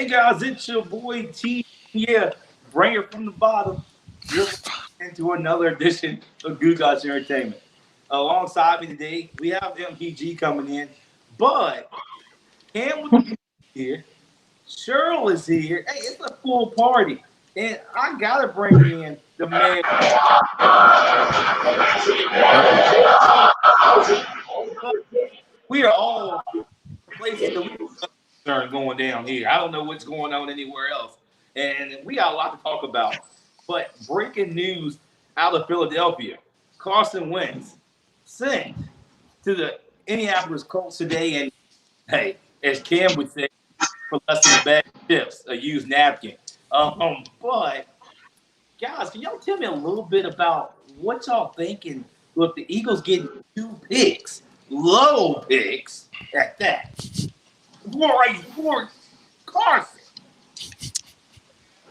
Hey guys, it's your boy T. Yeah, bring it from the bottom. You're into another edition of Good Guys Entertainment. Alongside me today, we have MPG coming in, but Cam with the people here. Cheryl is here. Hey, it's a full party, and I gotta bring in the man. But we are all places that we concerned going down here. I don't know what's going on anywhere else, and we got a lot to talk about. But breaking news out of Philadelphia: Carson Wentz sent to the Indianapolis Colts today, and hey, as Cam would say, for less than a bag of chips, a used napkin. But guys, can y'all tell me a little bit about what y'all thinking? Look, the Eagles getting 2 picks, low picks at that, for Carson.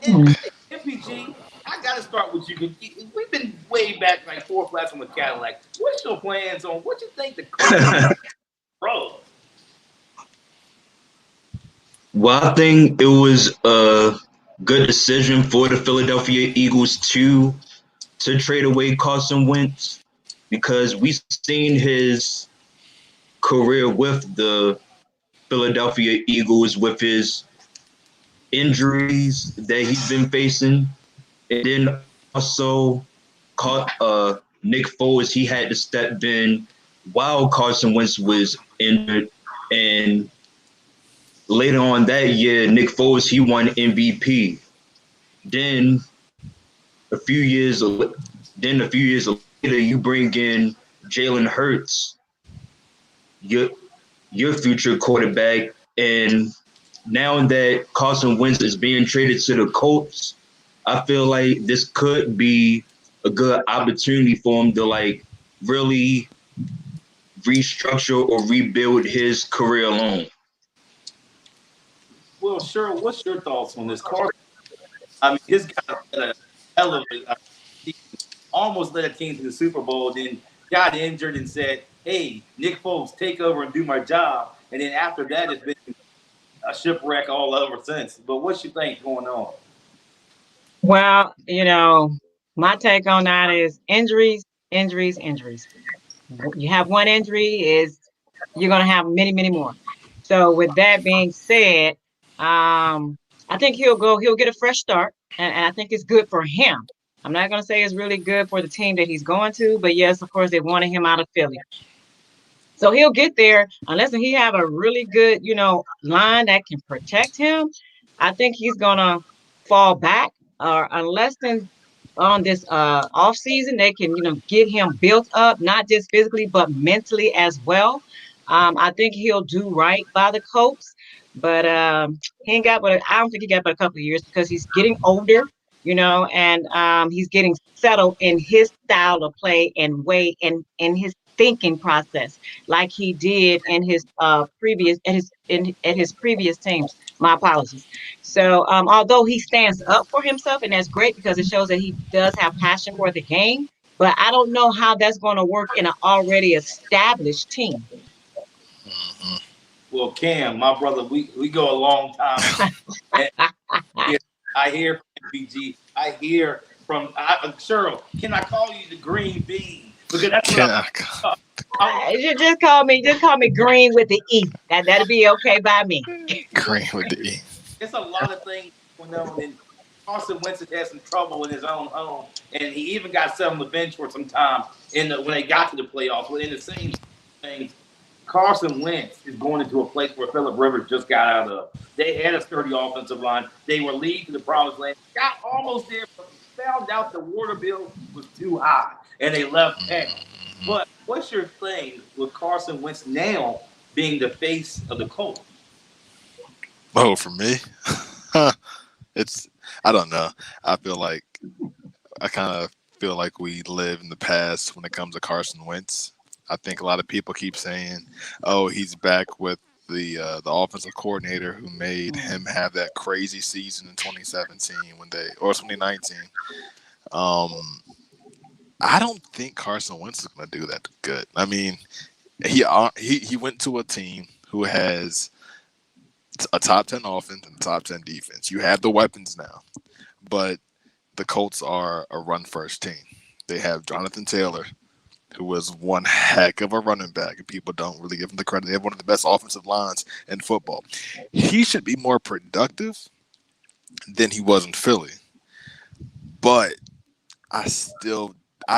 And MPG, I got to start with you. We've been way back like fourth class with Cadillac. What's your plans on what you think the Colts bro? Well, I think it was a good decision for the Philadelphia Eagles to trade away Carson Wentz because we've seen his career with the Philadelphia Eagles with his injuries that he's been facing, and then also Nick Foles. He had to step in while Carson Wentz was injured, and later on that year, Nick Foles he won MVP. Then a few years, then a few years later, you bring in Jalen Hurts, your your future quarterback, and now that Carson Wentz is being traded to the Colts, I feel like this could be a good opportunity for him to like really restructure or rebuild his career alone. Well, Cheryl, what's your thoughts on this Carson? I mean, this guy had a hell of a season, almost led a team to the Super Bowl, then got injured and said, "Hey, Nick Foles, take over and do my job." And then after that, it's been a shipwreck all over since. But what you think going on? Well, my take on that is injuries, injuries, injuries. You have one injury, is you're gonna have many, many more. So with that being said, I think he'll get a fresh start, and I think it's good for him. I'm not gonna say it's really good for the team that he's going to, but yes, of course they wanted him out of Philly. So he'll get there unless he have a really good, line that can protect him. I think he's gonna fall back, or unless then on this off season they can, get him built up, not just physically but mentally as well. I think he'll do right by the Colts, but he ain't got but I don't think he got but a couple of years because he's getting older, and he's getting settled in his style of play and way and in his thinking process like he did in his previous at his previous teams. My apologies. So although he stands up for himself, and that's great because it shows that he does have passion for the game, but I don't know how that's going to work in an already established team. Mhm. Well, Cam, my brother, we go a long time. And I hear from MPG. I hear from Cheryl. Can I call you the Green Bean? Because that's what Can I, I Just call me Green with the E. That'll be okay by me. Green with the E. it's a lot of things going on. And Carson Wentz has had some trouble in his own home, and he even got set on the bench for some time when they got to the playoffs. But in the same thing, Carson Wentz is going into a place where Philip Rivers just got out of. They had a sturdy offensive line. They were leading to the promised land. Got almost there, but found out the water bill was too high, and they left town. Mhm. But what's your thing with Carson Wentz now being the face of the Colts? Oh, for me, it's I don't know. I feel like I kind of feel like we live in the past when it comes to Carson Wentz. I think a lot of people keep saying, "Oh, he's back with the offensive coordinator who made him have that crazy season in 2017 when they or 2019." Um, I don't think Carson Wentz is going to do that good. I mean, he went to a team who has a top 10 offense and a top 10 defense. You have the weapons now, but the Colts are a run first team. They have Jonathan Taylor, who was one heck of a running back, and people don't really give him the credit. They have one of the best offensive lines in football. He should be more productive than he was in Philly, but I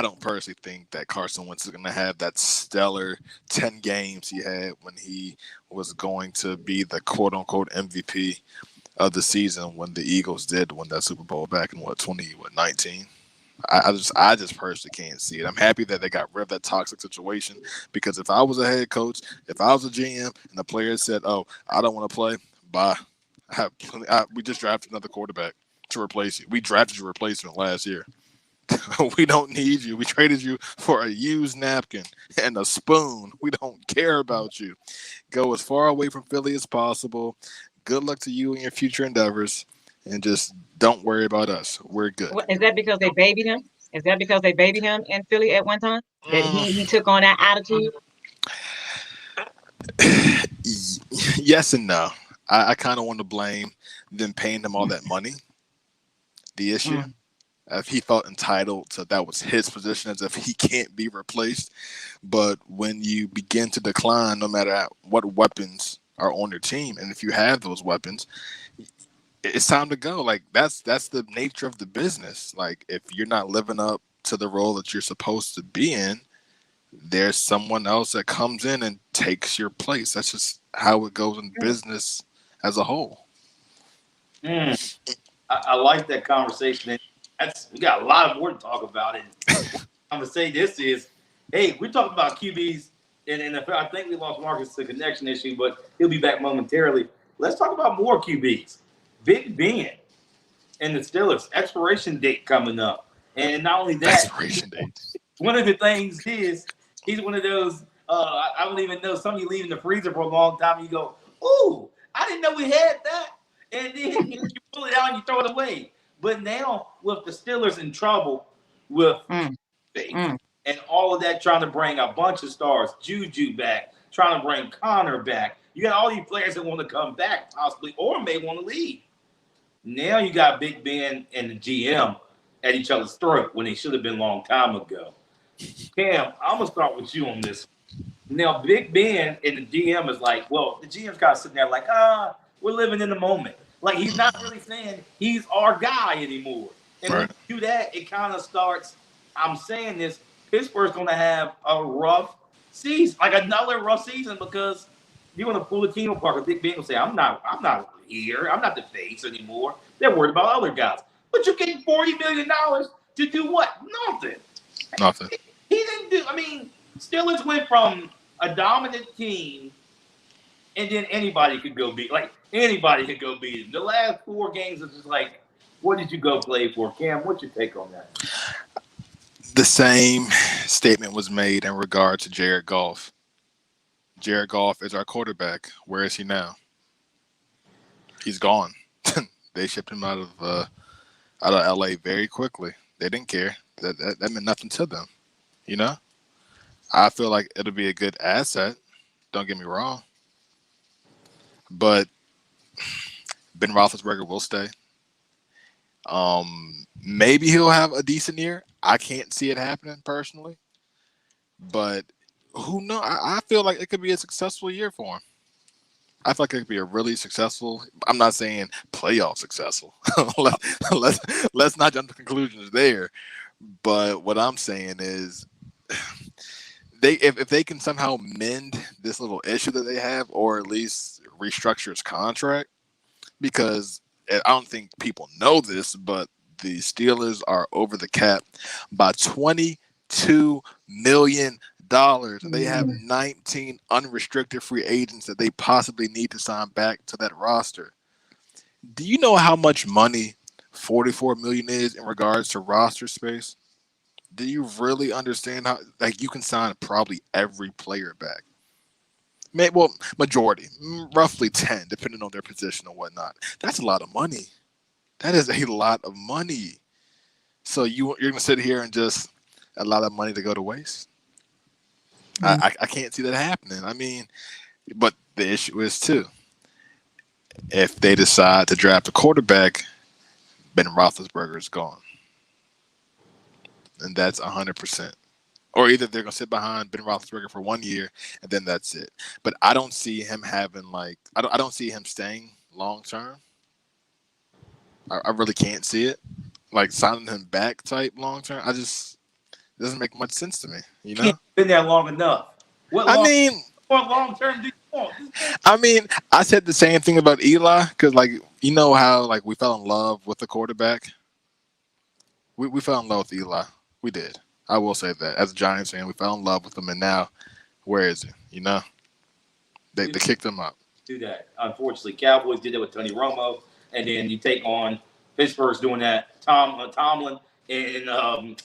don't personally think that Carson Wentz is going to have that stellar 10 games he had when he was going to be the quote unquote MVP of the season when the Eagles did win that Super Bowl back in 2019. I just personally can't see it. I'm happy that they got rid of that toxic situation, because if I was a head coach, if I was a GM, and the players said, "Oh, I don't want to play," bye. We just drafted another quarterback to replace you. We drafted your replacement last year. We don't need you. We traded you for a used napkin and a spoon. We don't care about you. Go as far away from Philly as possible. Good luck to you in your future endeavors, and just don't worry about us. We're good. Is that because they babied him? Is that because they babied him in Philly at one time? That he Mm. took on that attitude? Yes and no. I kind of want to blame them paying him all that money. The issue, if he felt entitled to that was his position, as if he can't be replaced. But when you begin to decline, no matter what weapons are on your team, and if you have those weapons, it's time to go. Like that's the nature of the business. Like if you're not living up to the role that you're supposed to be in, there's someone else that comes in and takes your place. That's just how it goes in business as a whole. I like that conversation. And we got a lot more to talk about. And I'm gonna say this is, hey, we're talking about QBs in the NFL. I think we lost Marcus to connection issue, but he'll be back momentarily. Let's talk about more QBs. Big Ben and the Steelers expiration date coming up, and not only that, Expiration date. one of the things is he's one of those. I don't even know. Some of you leave in the freezer for a long time, and you go, "Ooh, I didn't know we had that," and then you pull it out and you throw it away. But now with the Steelers in trouble with and all of that, trying to bring a bunch of stars, Juju back, trying to bring Connor back. You got all these players that want to come back possibly, or may want to leave. Now you got Big Ben and the GM at each other's throat when they should have been a long time ago. Cam, I'm gonna start with you on this. Now, Big Ben and the GM is like, well, the GM's kind of sitting there like, we're living in the moment. Like he's not really saying he's our guy anymore. And when you do that, it kind of starts. I'm saying this: Pittsburgh's gonna have a rough season, like another rough season, because you're gonna pull the team apart. Big Ben will say, I'm not here. I'm not the face anymore. They're worried about other guys. But you're getting $40 million to do what? Nothing. Nothing. He didn't do. I mean, Steelers went from a dominant team, and then anybody could go beat. Like anybody could go beat him. The last 4 games is just like, what did you go play for, Cam? What's your take on that? The same statement was made in regard to Jared Goff. Jared Goff is our quarterback. Where is he now? He's gone. They shipped him out of LA very quickly. They didn't care. That meant nothing to them. You know? I feel like it'll be a good asset. Don't get me wrong. But Ben Roethlisberger will stay. Maybe he'll have a decent year. I can't see it happening personally. But who knows? I feel like it could be a successful year for him. I feel like it could be a really successful. I'm not saying playoff successful. let's not jump to conclusions there. But what I'm saying is, if they can somehow mend this little issue that they have, or at least restructure his contract, because I don't think people know this, but the Steelers are over the cap by $22 million. And they have 19 unrestricted free agents that they possibly need to sign back to that roster. Do you know how much money $44 million is in regards to roster space? Do you really understand how you can sign probably every player back? Majority, roughly 10, depending on their position or whatnot. That's a lot of money. That is a lot of money. So you're going to sit here and just allow that money to go to waste? I can't see that happening. I mean, but the issue is too, if they decide to draft a quarterback, Ben Roethlisberger is gone, and that's 100%. Or either they're gonna sit behind Ben Roethlisberger for 1 year and then that's it. But I don't see him having I don't see him staying long term. I really can't see it. Like signing him back type long term. It doesn't make much sense to me. You know. He's been there long enough. What I mean, long term do you want? I said the same thing about Eli because, like, you know how like we fell in love with the quarterback. We fell in love with Eli. We did. I will say that as a Giants fan, we fell in love with him, and now where is he? You know, they kicked him out. Do that. Unfortunately, Cowboys did that with Tony Romo, and then you take on Pittsburgh's doing that. Tomlin and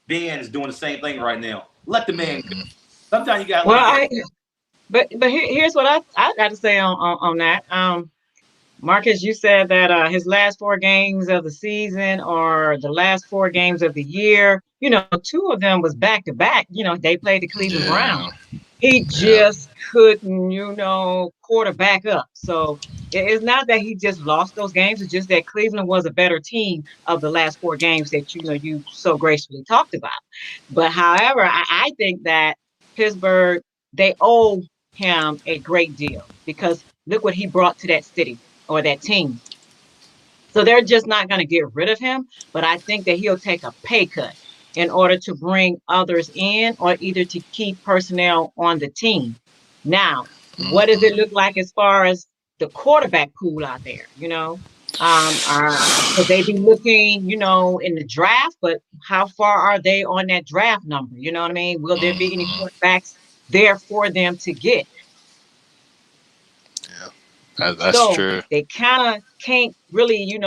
Ben is doing the same thing right now. Let the man go. Sometimes you got. Well, but here's what I got to say on that. Marcus, you said that his last 4 games of the season or the last 4 games of the year, 2 of them was back to back. They played the Cleveland Browns. He just couldn't, quarterback up. So it's not that he just lost those games. It's just that Cleveland was a better team of the last 4 games that you so gracefully talked about. But however, I think that Pittsburgh, they owe him a great deal because look what he brought to that city or that team. So they're just not going to get rid of him. But I think that he'll take a pay cut in order to bring others in or either to keep personnel on the team. Now, what does it look like as far as the quarterback pool out there? Could they be looking, in the draft? But how far are they on that draft number? You know what I mean? Will there be any quarterbacks there for them to get? That's true. They kind of can't really,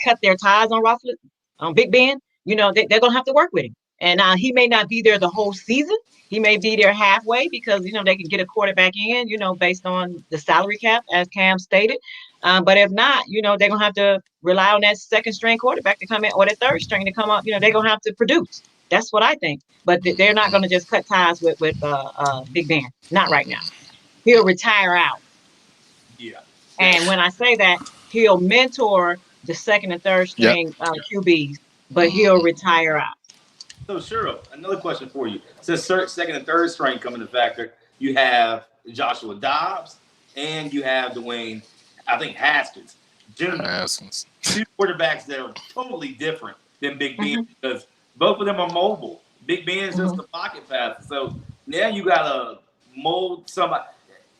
cut their ties on Big Ben. They're gonna have to work with him, and he may not be there the whole season. He may be there halfway because they can get a quarterback in, based on the salary cap, as Cam stated. But if not, they're gonna have to rely on that second string quarterback to come in or the third string to come up. They're gonna have to produce. That's what I think. But they're not gonna just cut ties with Big Ben. Not right now. He'll retire out. Yeah. And when I say that, he'll mentor the second and third string QBs, but he'll retire out. So, sure. Another question for you. Since second and third string come into factor, you have Joshua Dobbs and you have Dwayne, I think, Haskins. Two quarterbacks that are totally different than Big Ben because both of them are mobile. Big Ben is just the pocket passer. So now you got to mold somebody.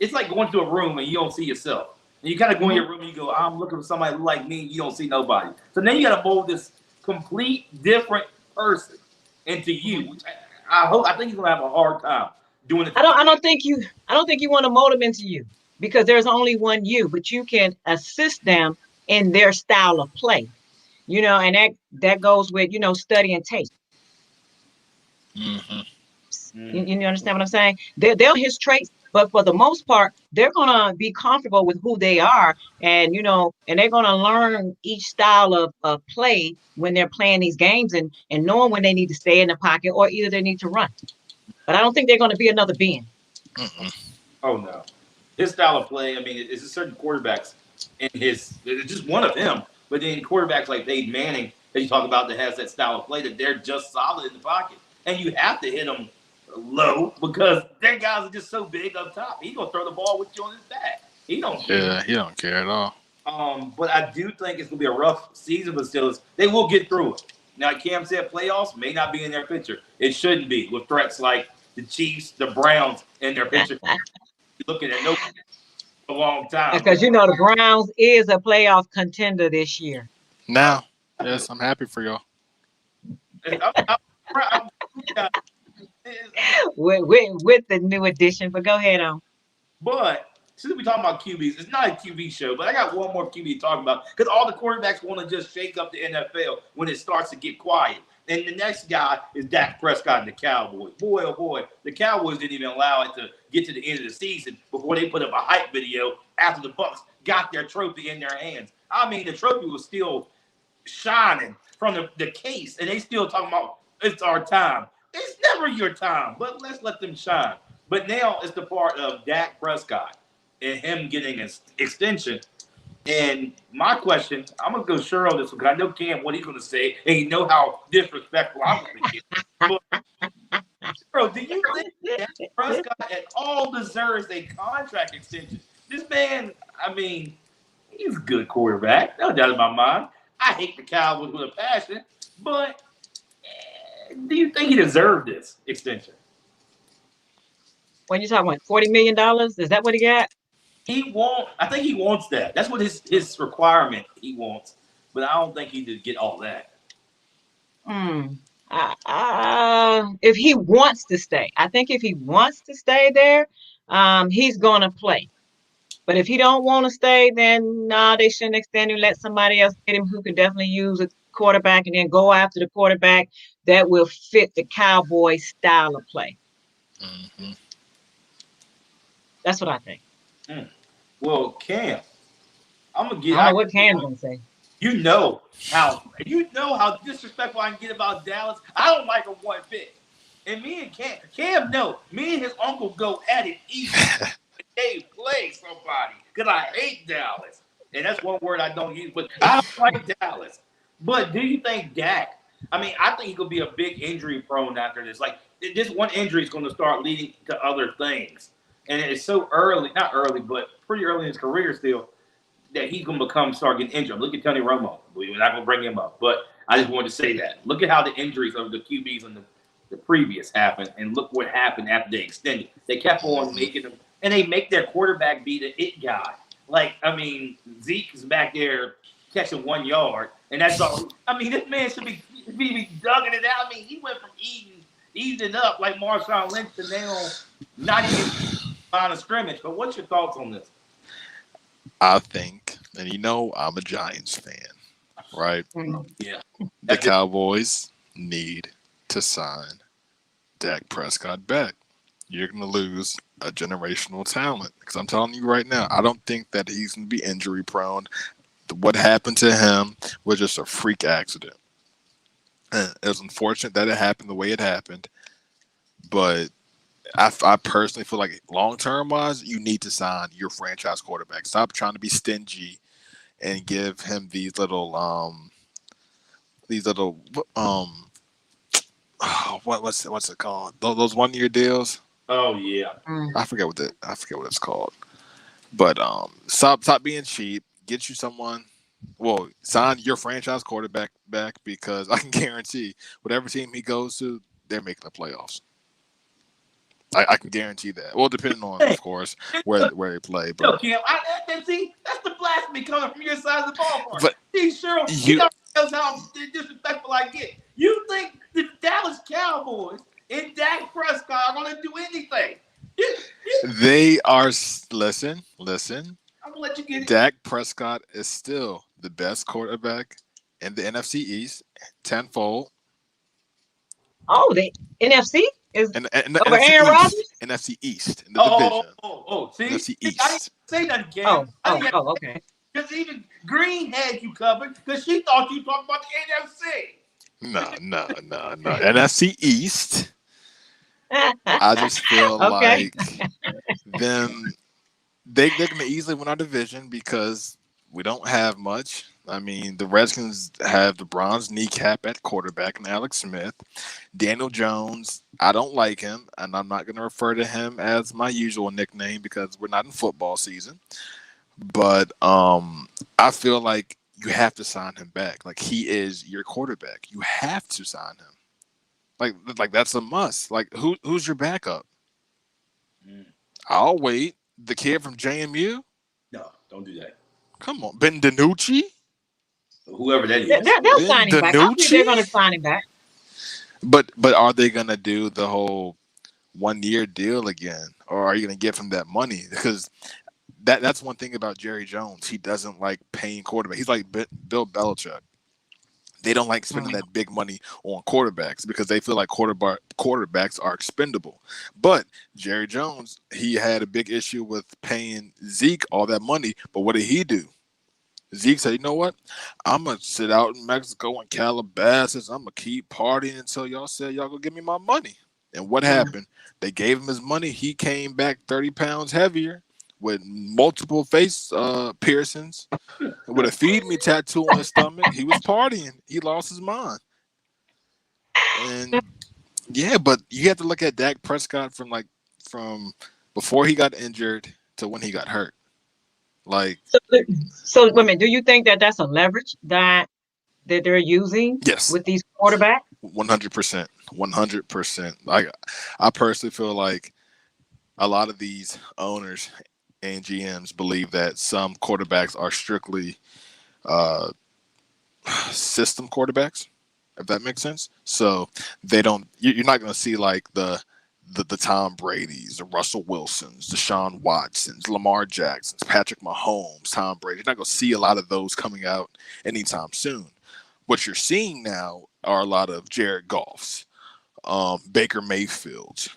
It's like going to a room and you don't see yourself. And you kind of go in your room and you go, I'm looking for somebody like me. You don't see nobody. So then you got to mold this complete different person into you. Which I think he's gonna have a hard time doing it. I don't think you want to mold him into you because there's only one you, but you can assist them in their style of play. And that goes with study and tape. You understand what I'm saying? They're his traits. But for the most part, they're going to be comfortable with who they are. And, and they're going to learn each style of play when they're playing these games and knowing when they need to stay in the pocket or either they need to run. But I don't think they're going to be another Ben. Oh, no. His style of play, it's a certain quarterbacks in it's just one of them. But then quarterbacks like Peyton Manning that you talk about that has that style of play that they're just solid in the pocket. And you have to hit them low because their guys are just so big up top. He's gonna throw the ball with you on his back. He don't care. He don't care at all. But I do think it's gonna be a rough season for Steelers. They will get through it. Now, like Cam said, playoffs may not be in their picture. It shouldn't be with threats like the Chiefs, the Browns in their picture. You're looking at no a long time. Because the Browns is a playoff contender this year. Now, yes, I'm happy for y'all. With the new addition, but go ahead on. But since we're talking about QBs, it's not a QB show, but I got one more QB to talk about because all the quarterbacks want to just shake up the NFL when it starts to get quiet. And the next guy is Dak Prescott and the Cowboys. Boy, oh boy, the Cowboys didn't even allow it to get to the end of the season before they put up a hype video after the Bucs got their trophy in their hands. The trophy was still shining from the case, and they still talking about it's our time. It's never your time, but let's let them shine. But now it's the part of Dak Prescott and him getting an extension And my question, I'm gonna go sure on this one because I know Cam what he's gonna say, and you know how disrespectful I'm gonna get. But bro, do you think that Prescott at all deserves a contract extension? This man, I mean, he's a good quarterback, no doubt in my mind. I hate the Cowboys with a passion, but do you think he deserved this extension? When you talking about $40 million, is that what he got? I think he wants that. That's what his requirement he wants. But I don't think he did get all that. If he wants to stay, I think if he wants to stay there, he's gonna play. But if he don't want to stay, then nah, they shouldn't extend him. Let somebody else get him who could definitely use a quarterback, and then go after the quarterback that will fit the Cowboys style of play. Mm-hmm. That's what I think. Well, Cam, I'm gonna get. I don't know what Cam's gonna say. You know how disrespectful I can get about Dallas. I don't like him one bit. And me and Cam know. Me and his uncle go at it easy. They play somebody because I hate Dallas, and that's one word I don't use. But I don't like Dallas. But do you think Dak? I mean, I think he could be a big injury prone after this. Like this one injury is going to start leading to other things, and it's so early, not early, but pretty early in his career still, that he's going to start getting injured. Look at Tony Romo. We're not going to bring him up, but I just wanted to say that. Look at how the injuries of the QBs in the previous happened, and look what happened after they extended. They kept on making them, and they make their quarterback be the it guy. Like, I mean, Zeke is back there catching 1 yard, and that's all. I mean, this man should be dugging it out. I mean, he went from eating up like Marshawn Lynch to now not even on a scrimmage. But what's your thoughts on this? I think, and you know, I'm a Giants fan, right? Yeah. The Cowboys need to sign Dak Prescott back. You're going to lose a generational talent. Because I'm telling you right now, I don't think that he's going to be injury prone. What happened to him was just a freak accident. And it was unfortunate that it happened the way it happened. But I personally feel like long-term wise, you need to sign your franchise quarterback. Stop trying to be stingy and give him these little what's it called? Those 1 year deals. Oh yeah. I forget what it's called. But stop being cheap. Get you someone. Well, sign your franchise quarterback back, because I can guarantee whatever team he goes to, they're making the playoffs. I can guarantee that. Well, depending on, of course, where they play. But Cam, see, that's the blasphemy coming from your side of the ballpark. But see, Cheryl, you know how disrespectful I get. You think the Dallas Cowboys and Dak Prescott are going to do anything? They are. Listen. I'm gonna let you get it. Dak Prescott is still the best quarterback in the NFC East, tenfold. Oh, the NFC is and over Aaron Rodgers? NFC East in the division. See? NFC East. I didn't say nothing, Cam. Okay. Because even Green had you covered because she thought you talked about the NFC. No. NFC East. I just feel like they're going to easily win our division because we don't have much. I mean, the Redskins have the bronze kneecap at quarterback and Alex Smith. Daniel Jones, I don't like him, and I'm not going to refer to him as my usual nickname because we're not in football season. But I feel like you have to sign him back. Like, he is your quarterback. You have to sign him. Like that's a must. Like, who's your backup? I'll wait. The kid from JMU? No, don't do that. Come on. Ben DiNucci? Whoever that is. They'll sign him back. I think they're going to sign him back. But are they going to do the whole 1 year deal again? Or are you going to give him that money? Because that's one thing about Jerry Jones. He doesn't like paying quarterback. He's like Bill Belichick. They don't like spending that big money on quarterbacks because they feel like quarterbacks are expendable. But Jerry Jones, he had a big issue with paying Zeke all that money. But what did he do? Zeke said, you know what? I'm going to sit out in Mexico in Calabasas. I'm going to keep partying until y'all say y'all going to give me my money. And what happened? They gave him his money. He came back 30 pounds heavier with multiple face piercings, with a "feed me" tattoo on his stomach. He was partying. He lost his mind. And yeah, but you have to look at Dak Prescott from before he got injured to when he got hurt. Like, So women, do you think that that's a leverage that they're using yes, with these quarterbacks? 100%, 100%. I personally feel like a lot of these owners and GMs believe that some quarterbacks are strictly uh, system quarterbacks, if that makes sense. So they don't. You're not going to see like the Tom Brady's, the Russell Wilsons, the Deshaun Watsons, Lamar Jacksons, Patrick Mahomes, Tom Brady. You're not going to see a lot of those coming out anytime soon. What you're seeing now are a lot of Jared Goffs, Baker Mayfields,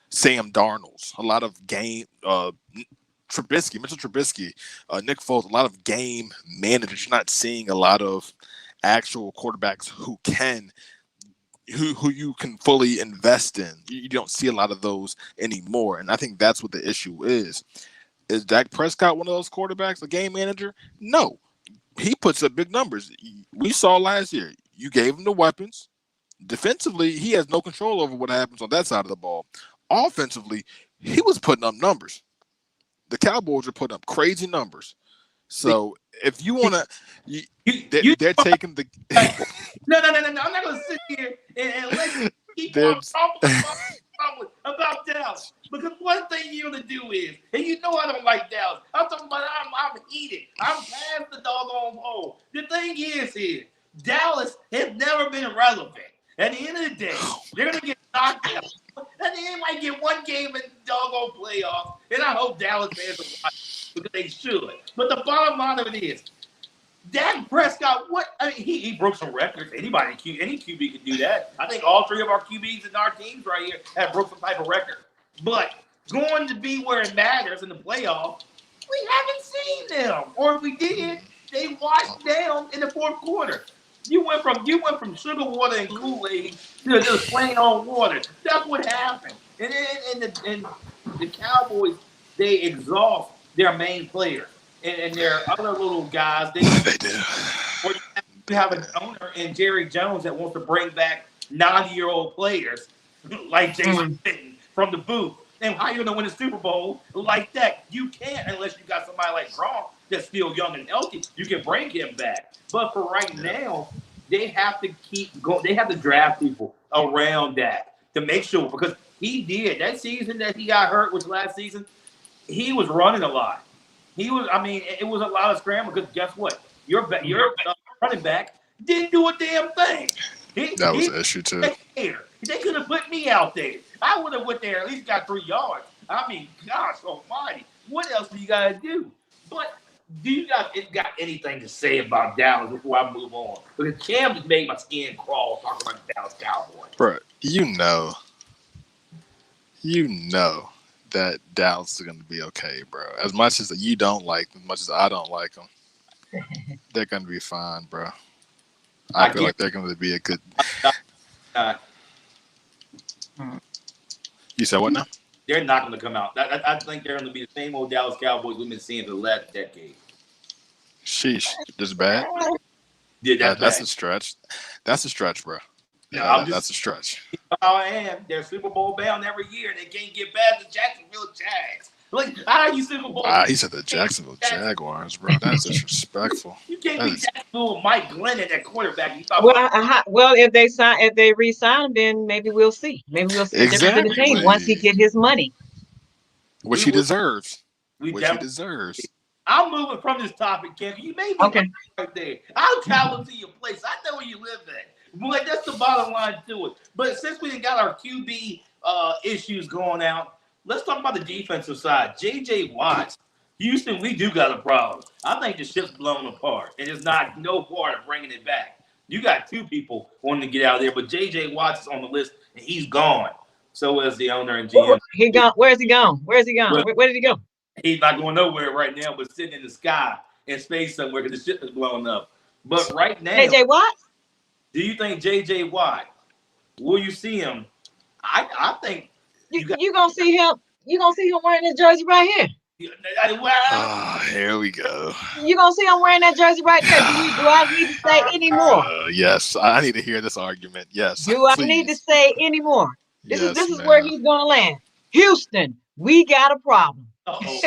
Sam Darnold's, a lot of game Trubisky, Mitchell Trubisky, Nick Foles, a lot of game managers. You're not seeing a lot of actual quarterbacks who you can fully invest in. You don't see a lot of those anymore. And I think that's what the issue is. Is Dak Prescott one of those quarterbacks, a game manager? No. He puts up big numbers. We saw last year. You gave him the weapons. Defensively, he has no control over what happens on that side of the ball. Offensively, he was putting up numbers. The Cowboys are putting up crazy numbers. So if you want to, they're taking the. No. I'm not going to sit here and let you keep on talking about Dallas. Because one thing you're going to do is, and you know I don't like Dallas. I'm talking about I'm heated. I'm past the doggone hole. The thing is, Dallas has never been relevant. At the end of the day, they're going to get knocked out. And they might get one game in the doggone playoffs. And I hope Dallas fans will watch because they should. But the bottom line of it is, Dak Prescott, he broke some records. Any QB can do that. I think all three of our QBs in our teams right here have broke some type of record. But going to be where it matters in the playoffs, we haven't seen them. Or if we did, they washed down in the fourth quarter. You went from sugar water and Kool-Aid to just plain old water. That's what happened. And the Cowboys, they exhaust their main player. And their other little guys, they do. Or you have an owner in Jerry Jones that wants to bring back 90-year-old players like Jason Witten from the booth. And how you going to win a Super Bowl like that? You can't unless you got somebody like Gronk that's still young and healthy. You can bring him back. But for right now, they have to keep going. They have to draft people around that to make sure, because he did. That season that he got hurt, which last season, he was running a lot. It was a lot of scrambling because guess what? Your running back didn't do a damn thing. That was an issue too. They could have put me out there. I would have went there, at least got 3 yards. I mean, gosh almighty. What else do you got to do? But do you guys got anything to say about Dallas before I move on? Because Cam just made my skin crawl talking about the Dallas Cowboys. Bro, you know that Dallas is going to be okay, bro. As much as you don't like them, as much as I don't like them, they're going to be fine, bro. I feel like they're going to be a good. You said what now? They're not going to come out. I think they're going to be the same old Dallas Cowboys we've been seeing for the last decade. Sheesh, this is bad. Yeah, that's a stretch. That's a stretch, bro. Yeah, that's a stretch. How I am. They're Super Bowl bound every year, and they can't get past the Jacksonville Jags. Like, how are you Super Bowl? He said the Jacksonville Jaguars, bro. That's disrespectful. You can't be Jacksonville with Mike Glennon at quarterback. Well, if they re-sign him, then maybe we'll see. Maybe we'll see exactly. the team once he get his money, which he deserves. He deserves. I'm moving from this topic, Kevin. You made me right there. I'll travel to your place. I know where you live at. But that's the bottom line to it. But since we got our QB issues going out, let's talk about the defensive side. J.J. Watt, Houston, we do got a problem. I think the ship's blown apart, and it's not no part of bringing it back. You got 2 people wanting to get out of there, but J.J. Watt's is on the list, and he's gone. So is the owner and GM. He gone. Where's he gone? Where did he go? He's not going nowhere right now, but sitting in the sky in space somewhere because the ship is blowing up. But right now, J.J. Watt? Do you think J.J. Watt, will you see him? I think you gonna see him. You gonna see him wearing this jersey right here. Wow. Here we go. You gonna see him wearing that jersey right there. Do I need to say any more? Yes, I need to hear this argument. Yes, Do I please. need to say any more? This Yes, is where ma'am. he's gonna land. Houston, we got a problem. Uh-oh.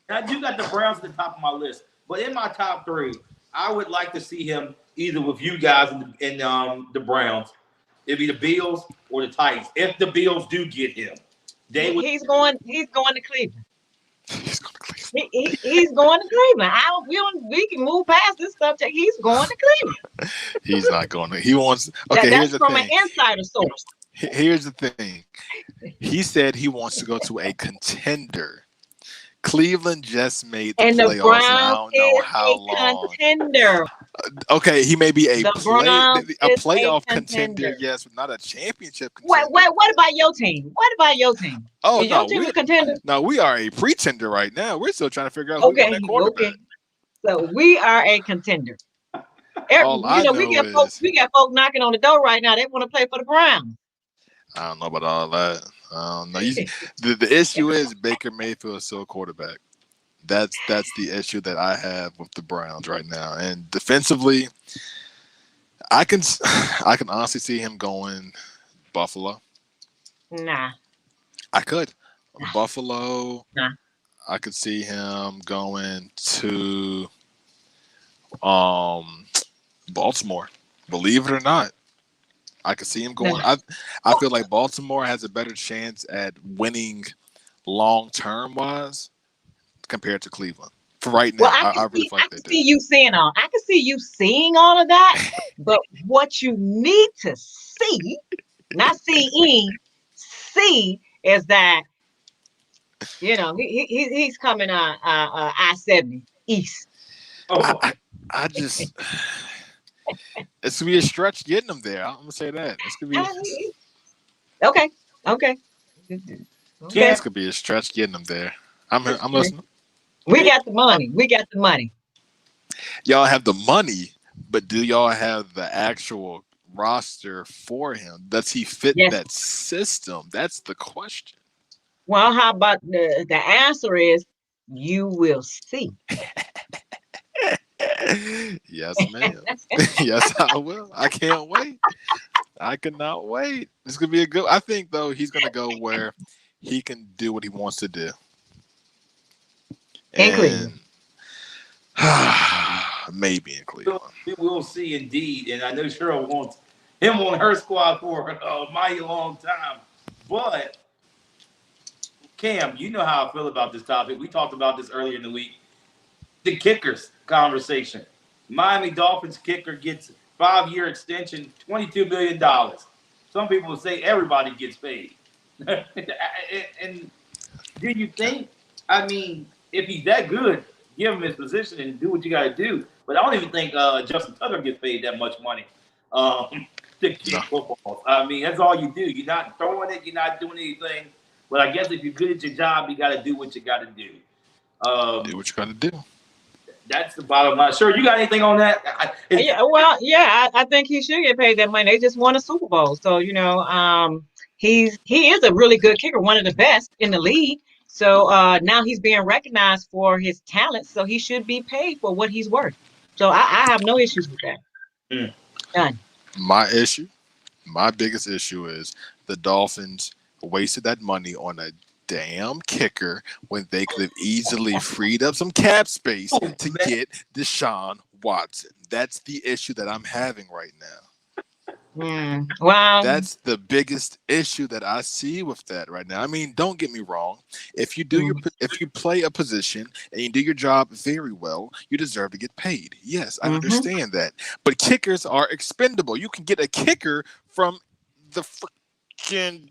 Now, you got the Browns at the top of my list, but in my top three, I would like to see him either with you guys in the Browns. It'd be the Bills or the Titans. If the Bills do get him, He's going to Cleveland. He's going to Cleveland. He's going to Cleveland. We can move past this subject. He's going to Cleveland. He's not going to. He wants. Okay, that's here's the from thing. an insider source. Here's the thing. He said he wants to go to a contender. Cleveland just made the and playoffs. The Browns and I don't know how long. Contender. Okay, he may be a playoff contender. contender, yes, but not a championship contender. What about your team? Oh, is your team a contender? No, we are a pretender right now. We're still trying to figure out who's that quarterback. Okay. So we are a contender. We got folks knocking on the door right now. They want to play for the Browns. I don't know about all that. I don't know. The issue is Baker Mayfield is still a quarterback. That's the issue that I have with the Browns right now. And defensively, I can honestly see him going Buffalo. Nah. I could. Buffalo. Nah. I could see him going to Baltimore. Believe it or not. I could see him going. I feel like Baltimore has a better chance at winning long-term wise compared to Cleveland. For right now, I really feel like they do. I can see you seeing all of that, but what you need to see, not see is that he's coming on I-70 east. I just it's gonna be a stretch getting them there. I'm gonna say that it's gonna be okay. It's gonna be a stretch getting them there. I'm listening. We got the money. Y'all have the money, but do y'all have the actual roster for him? Does he fit that system? That's the question. Well, how about the answer is you will see. Yes, ma'am. Yes, I will. I can't wait. I cannot wait. It's gonna be a good. I think though he's gonna go where he can do what he wants to do. In Cleveland. Maybe in Cleveland. We will see indeed, and I know Cheryl wants him on her squad for a mighty long time. But Cam, you know how I feel about this topic. We talked about this earlier in the week. The kickers conversation. Miami Dolphins kicker gets 5-year extension, $22 million. Some people will say everybody gets paid. And do you think, if he's that good, give him his position and do what you got to do. But I don't even think Justin Tucker gets paid that much money to kick football. That's all you do. You're not throwing it. You're not doing anything. But I guess if you're good at your job, you got to do what you got to do. Do what you got to do. That's the bottom line. Sure, you got anything on that? I think he should get paid that money. They just won a Super Bowl, so he is a really good kicker, one of the best in the league. So now he's being recognized for his talent, so he should be paid for what he's worth. So I have no issues with that. Done. My biggest issue is the Dolphins wasted that money on a damn kicker when they could have easily freed up some cap space to get Deshaun Watson. That's the issue that I'm having right now. Wow. That's the biggest issue that I see with that right now. Don't get me wrong. If you do if you play a position and you do your job very well, you deserve to get paid. Yes, I understand that. But kickers are expendable. You can get a kicker from the freaking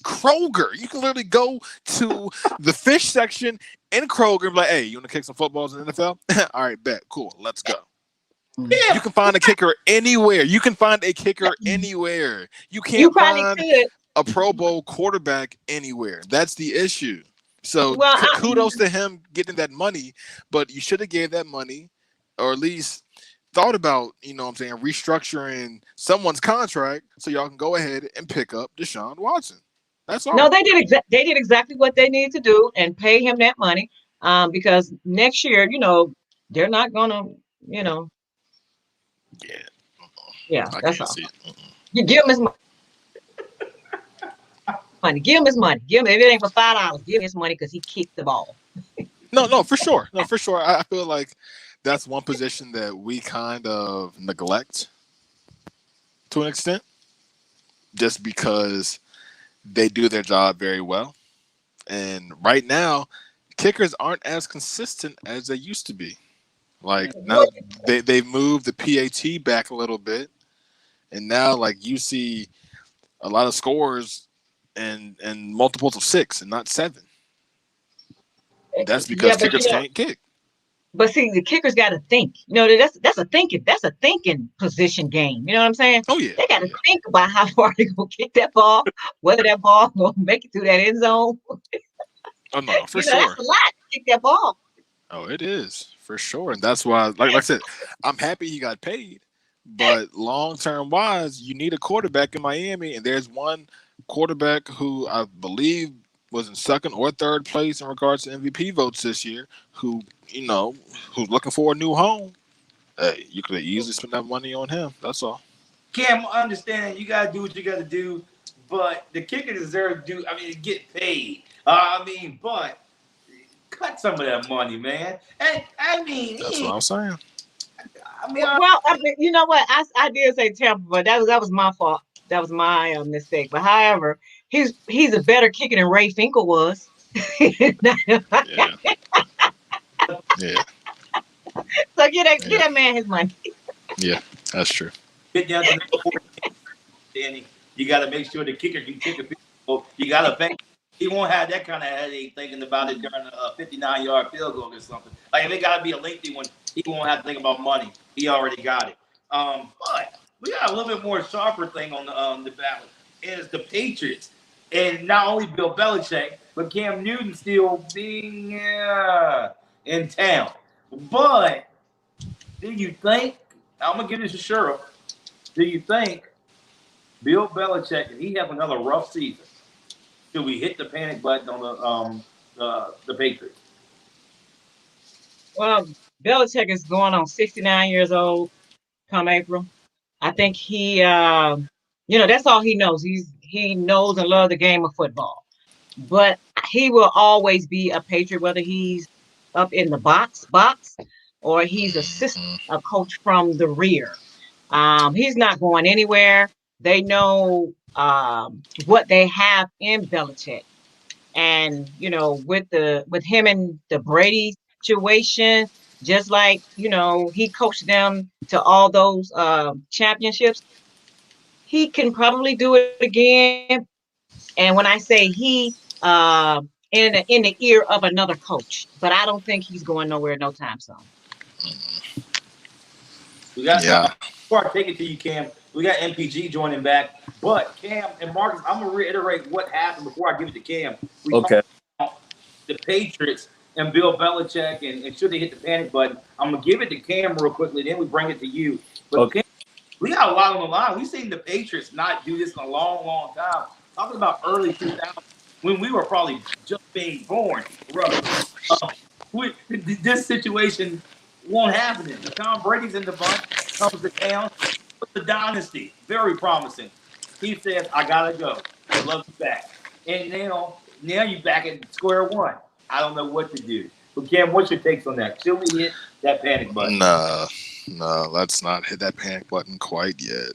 Kroger. You can literally go to the fish section in Kroger and be like, hey, you want to kick some footballs in the NFL? All right, bet. Cool. Let's go. Yeah. You can find a kicker anywhere. You can't find a Pro Bowl quarterback anywhere. That's the issue. So kudos to him getting that money, but you should have gave that money, or at least thought about, restructuring someone's contract so y'all can go ahead and pick up Deshaun Watson. That's all. No, they did exactly what they needed to do and pay him that money. Because next year, they're not gonna, you know, Yeah, yeah, I that's can't all. see it. You give him his money. Give him his money. Give him if it ain't for $5, give him his money because he kicked the ball. No, for sure. No, for sure. I feel like that's one position that we kind of neglect to an extent, just because they do their job very well. And right now, kickers aren't as consistent as they used to be. Like now, they've moved the PAT back a little bit, and now like you see a lot of scores and multiples of 6 and not 7. That's because Yeah, but kickers can't kick. But see, the kickers got to think. That's a thinking position game. You know what I'm saying? Oh yeah, They got to think about how far they gonna kick that ball, whether that ball gonna make it through that end zone. oh no, for That's sure. a lot to kick that ball. Oh, it is for sure, and that's why, like I said, I'm happy he got paid. But long term wise, you need a quarterback in Miami, and there's one quarterback who I believe was in second or third place in regards to MVP votes this year. Who's looking for a new home. Hey, you could have easily spent that money on him. That's all. Cam, I understand you gotta do what you gotta do, but the kicker deserves to do. I mean, get paid. But cut some of that money, man. And That's what I'm saying. Well, you know what? I did say Tampa, but that was my fault. That was my mistake. But however, he's a better kicker than Ray Finkel was. Yeah. Yeah. So get that man his money. Yeah. That's true. get down to the fourth, Danny, you got to make sure the kicker can kick a field goal. You got to pay. He won't have that kind of headache thinking about it during a 59-yard field goal or something. Like if it got to be a lengthy one, he won't have to think about money. He already got it. But we got a little bit more sharper thing on the ballot. And it's the Patriots, and not only Bill Belichick, but Cam Newton still being in town. But do you think? I'm gonna give this a Sheriff. Do you think Bill Belichick, if he has another rough season, should we hit the panic button on the Patriots? Well, Belichick is going on 69 years old come April. I think that's all he knows. He knows and loves the game of football. But he will always be a Patriot, whether he's up in the box or he's a coach from the rear. He's not going anywhere. They know what they have in Belichick. And with him and the Brady situation, just like he coached them to all those championships, he can probably do it again. And when I say he, in the ear of another coach, but I don't think he's going nowhere no time soon. We got before I take it to you, Cam. We got MPG joining back, but Cam and Marcus, I'm gonna reiterate what happened before I give it to Cam. We talked about the Patriots and Bill Belichick, and should they hit the panic button? I'm gonna give it to Cam real quickly, then we bring it to you. But Cam, we got a lot on the line. We've seen the Patriots not do this in a long, long time. Talking about early 2000s when we were probably just being born. This situation won't happen. Tom Brady's in the bunch, comes to town. The dynasty, very promising. He says, I gotta go. I love you back. And now you're back at square one. I don't know what to do. But Cam, what's your takes on that? Should we hit that panic button? No, let's not hit that panic button quite yet.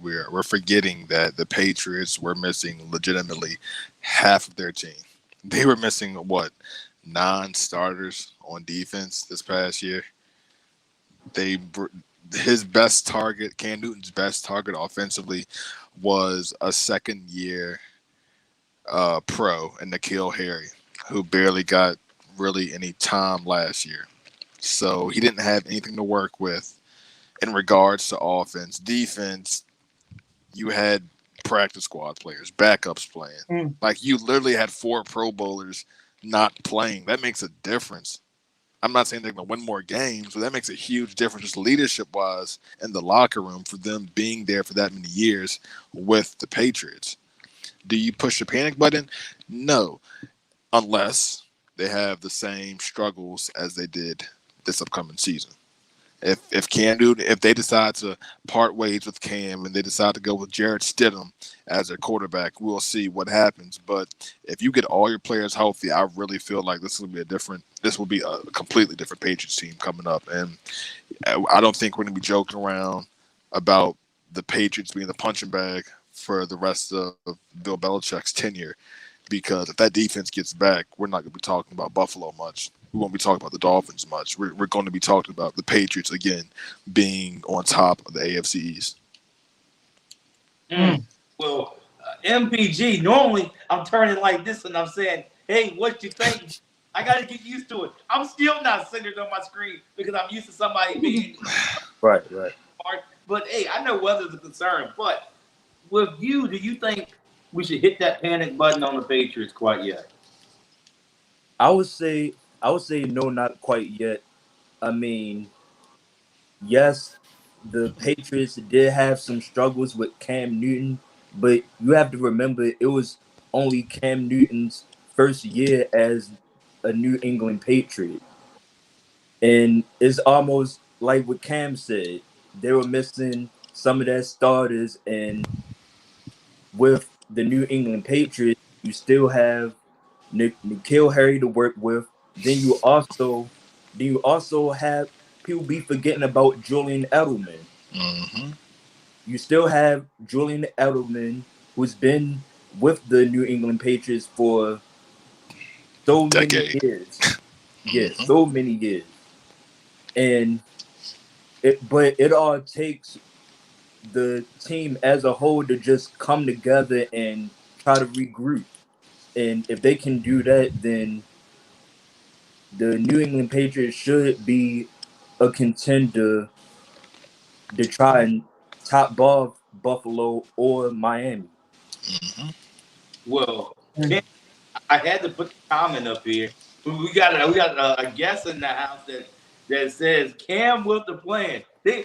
We're forgetting that the Patriots were missing legitimately half of their team. They were missing 9 starters on defense this past year. His best target, Cam Newton's best target offensively, was a second-year pro in N'Keal Harry, who barely got really any time last year. So he didn't have anything to work with in regards to offense. Defense, you had practice squad players, backups playing. Like you literally had 4 Pro Bowlers not playing. That makes a difference. I'm not saying they're going to win more games, but that makes a huge difference just leadership wise in the locker room for them being there for that many years with the Patriots. Do you push the panic button? No, unless they have the same struggles as they did this upcoming season. If Cam Newton, if they decide to part ways with Cam and they decide to go with Jarrett Stidham as their quarterback, we'll see what happens. But if you get all your players healthy, I really feel like this will be a completely different Patriots team coming up. And I don't think we're going to be joking around about the Patriots being the punching bag for the rest of Bill Belichick's tenure. Because if that defense gets back, we're not going to be talking about Buffalo much. We won't be talking about the Dolphins much. We're going to be talking about the Patriots again being on top of the AFC East. Well, MPG, normally I'm turning like this and I'm saying, hey, what you think? I got to get used to it. I'm still not centered on my screen because I'm used to somebody being right. But, hey, I know weather's a concern. But with you, do you think we should hit that panic button on the Patriots quite yet? I would say no, not quite yet. I mean, yes, the Patriots did have some struggles with Cam Newton, but you have to remember it was only Cam Newton's first year as a New England Patriot. And it's almost like what Cam said. They were missing some of their starters, and with the New England Patriots, you still have N'Keal Harry to work with. Then you also have people be forgetting about Julian Edelman. Mm-hmm. You still have Julian Edelman, who's been with the New England Patriots for so many years. Yes, so many years. And it all takes the team as a whole to just come together and try to regroup. And if they can do that, then the New England Patriots should be a contender to try and top off Buffalo or Miami. Mm-hmm. Well, I had to put the comment up here. We got a guest in the house that says Cam with the plan. I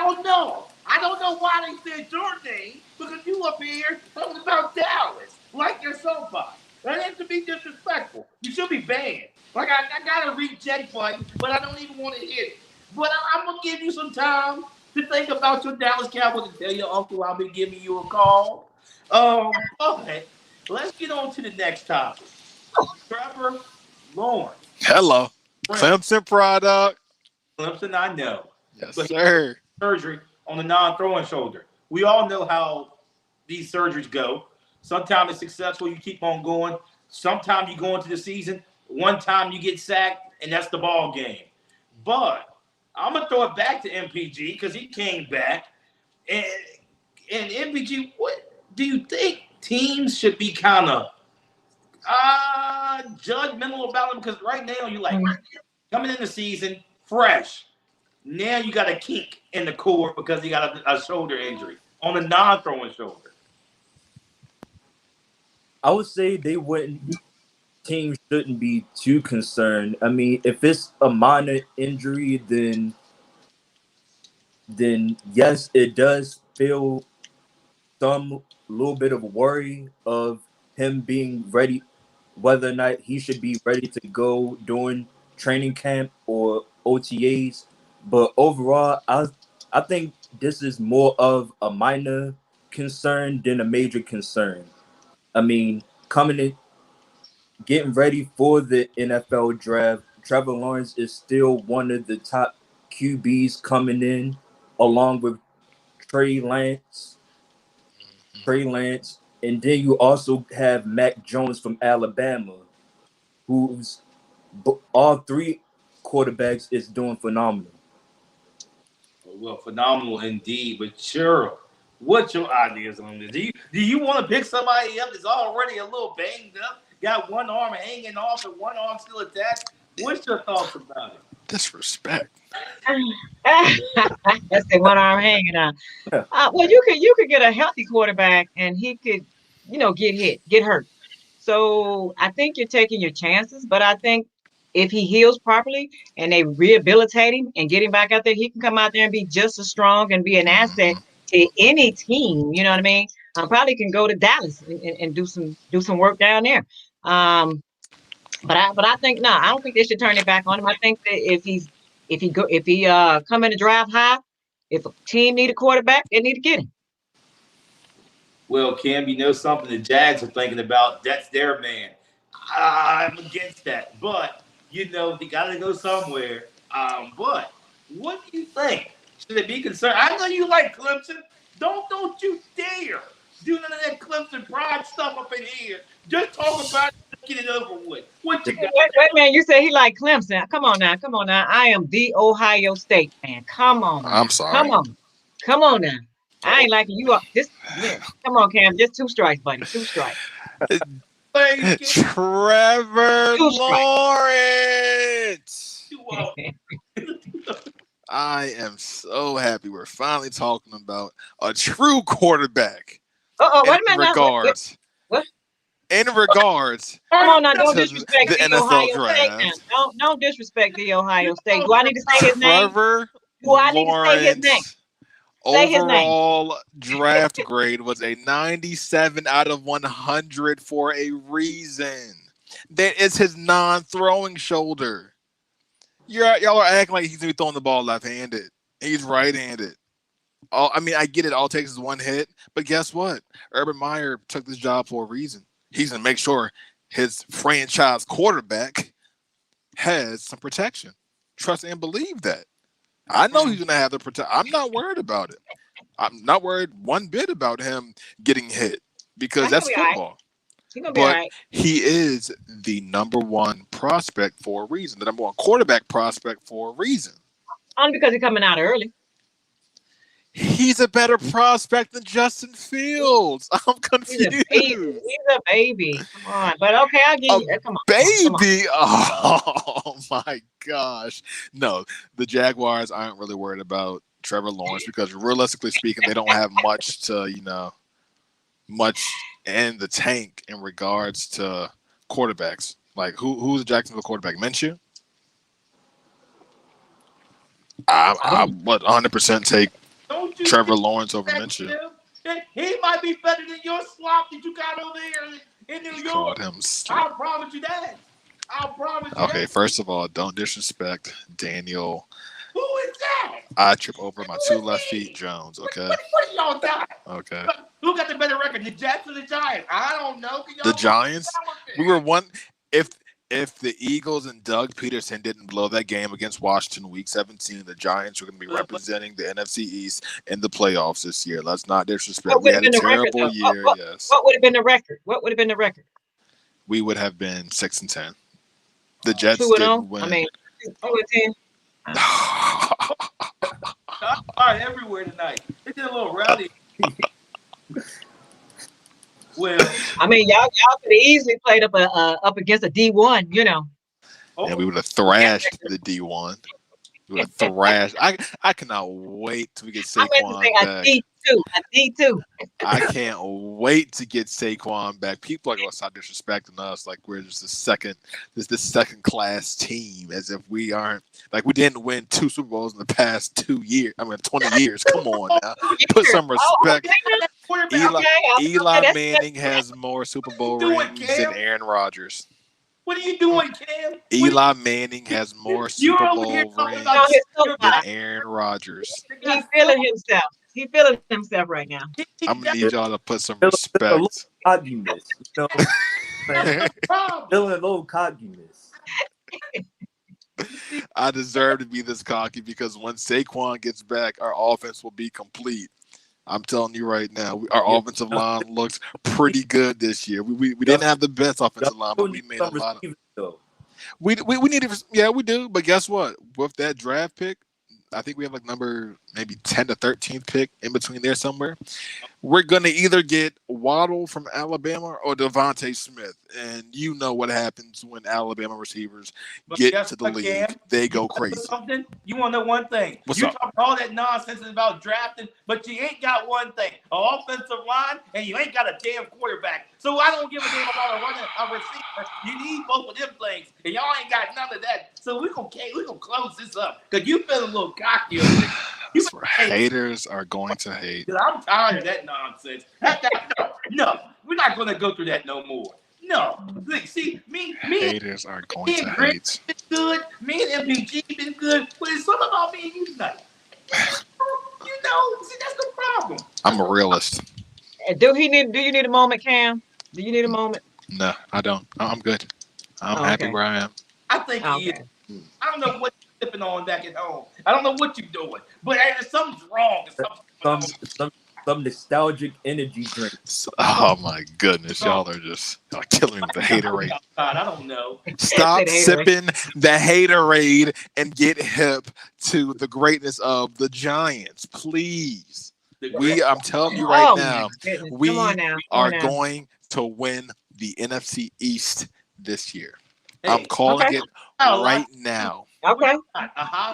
don't know. I don't know why they said your name because you up here talking about Dallas like you're somebody. That has to be disrespectful. You should be banned. Like I got a reject button, but I don't even want to hit it. But I'm gonna give you some time to think about your Dallas Cowboys and tell your uncle I'll be giving you a call. Okay. Let's get on to the next topic. Trevor Lawrence. Hello. Clemson product. Clemson, I know. Yes, but sir. Surgery on the non-throwing shoulder. We all know how these surgeries go. Sometimes it's successful, you keep on going. Sometimes you go into the season, one time you get sacked, and that's the ball game. But I'm going to throw it back to MPG because he came back. And MPG, what do you think teams should be kind of judgmental about them? Because right now you're like coming in the season fresh. Now you got a kink in the core because you got a shoulder injury on a non-throwing shoulder. I would say teams shouldn't be too concerned. I mean, if it's a minor injury, then yes, it does feel some little bit of worry of him being ready, whether or not he should be ready to go during training camp or OTAs. But overall, I think this is more of a minor concern than a major concern. I mean, getting ready for the NFL draft, Trevor Lawrence is still one of the top QBs coming in, along with Trey Lance. And then you also have Mac Jones from Alabama, who's all three quarterbacks is doing phenomenal. Well, phenomenal indeed. But sure, what's your ideas on this? Do you want to pick somebody up that's already a little banged up, got one arm hanging off and one arm still attached? What's your thoughts about it? Disrespect. That's the one arm hanging on. Well, you could get a healthy quarterback and he could, get hurt. So I think you're taking your chances, but I think if he heals properly and they rehabilitate him and get him back out there, he can come out there and be just as strong and be an asset to any team. You know what I mean? Probably can go to Dallas and do some work down there. But I think no, I don't think they should turn it back on him. I think that if he come in the draft high, if a team need a quarterback, they need to get him. Well, Cam, you know something the Jags are thinking about? That's their man. I'm against that. But, you know, they got to go somewhere. But what do you think? Should they be concerned? I know you like Clemson. Don't you dare do none of that Clemson pride stuff up in here. Just talk about it, get it over with. What you got? Wait, man, you said he like Clemson. Come on now. I am the Ohio State fan. Come on. I'm sorry. Come on now. I ain't like you are just come on, Cam. Just 2 strikes, buddy. 2 strikes. Trevor Lawrence. I am so happy we're finally talking about a true quarterback. Wait a minute. What? In regards, come on now, don't disrespect the NFL Ohio draft. State now. Don't disrespect the Ohio State. Do I need to say his name? Trevor Do I need to say his name? Overall draft grade was a 97 out of 100 for a reason. That is his non-throwing shoulder. Y'all are acting like he's gonna be throwing the ball left-handed. He's right-handed. I get it. All it takes is one hit, but guess what? Urban Meyer took this job for a reason. He's gonna make sure his franchise quarterback has some protection. Trust and believe that. I know he's gonna have the protection. I'm not worried about it. I'm not worried one bit about him getting hit because that's football. But he is the number 1 prospect for a reason. The number 1 quarterback prospect for a reason. Only because he's coming out early. He's a better prospect than Justin Fields. I'm confused. He's a baby. Come on. But okay, I'll give you come on. Baby? Oh my gosh. No, the Jaguars aren't really worried about Trevor Lawrence because realistically speaking, they don't have much in the tank in regards to quarterbacks. Like who's the Jacksonville quarterback? Minshew? I would 100% take Trevor Lawrence over Minshew. He might be better than your slop that you got over there in New York. I'll promise you that. Okay, first of all, don't disrespect Daniel. Who is that? I trip over my 2 left feet, Jones. Okay. What are y'all doing? Okay. Who got the better record, the Jets or the Giants? I don't know. The Giants. We were one. If the Eagles and Doug Peterson didn't blow that game against Washington Week 17, the Giants were going to be representing the NFC East in the playoffs this year. Let's not disrespect. We had a terrible year. Yes. What would have been the record? We would have been 6-10. The Jets 2-0? didn't win. I mean, 2-10. All right, everywhere tonight. They did a little rally. Well, I mean, y'all could have easily played up against a D1, you know. And we would have thrashed the D1. We would have thrashed. I cannot wait till we get Saquon back. A D2. I can't wait to get Saquon back. People are going to stop disrespecting us like we're just the second class team, as if we aren't, like we didn't win 2 Super Bowls in the past 2 years. 20 years. Come on now. Put some respect. Eli Manning has more Super Bowl rings than Aaron Rodgers. What are you doing, Cam? Eli Manning has more Super Bowl rings than Aaron Rodgers. He's feeling himself. He's feeling himself right now. I'm gonna need y'all to put some respect. Cockiness, feeling a little cockiness. I deserve to be this cocky because when Saquon gets back, our offense will be complete. I'm telling you right now, our offensive line looks pretty good this year. We didn't have the best offensive line, but we made a lot of. We needed, yeah, we do. But guess what? With that draft pick, I think we have like number maybe 10 to 13th pick in between there somewhere. We're going to either get Waddle from Alabama or Devontae Smith. And you know what happens when Alabama receivers get to the league. Cam, they go crazy. Something? You want to know one thing? What's you up? talk all that nonsense about drafting, but you ain't got one thing. An offensive line, and you ain't got a damn quarterback. So I don't give a damn about a receiver. You need both of them things, and y'all ain't got none of that. So we gonna close this up, because you feel a little cocky. That's where haters are going to hate. I'm tired of that nonsense. No, we're not going to go through that no more. No. Look, see, me haters are going to hate. Been good. Me and MPG been good. But it's something about me and you tonight. You know, see, that's the problem. I'm a realist. Do you need a moment, Cam? Do you need a moment? No, I don't. I'm good. I'm happy where I am. I think he is. I don't know what you're sipping on back at home. I don't know what you're doing. But something's wrong. Some nostalgic energy drink. Oh my goodness, y'all are killing me with the haterade. I don't know. Stop sipping the haterade and get hip to the greatness of the Giants, please. I'm telling you right now, we are going to win the NFC East this year. Hey, I'm calling it right now. Okay.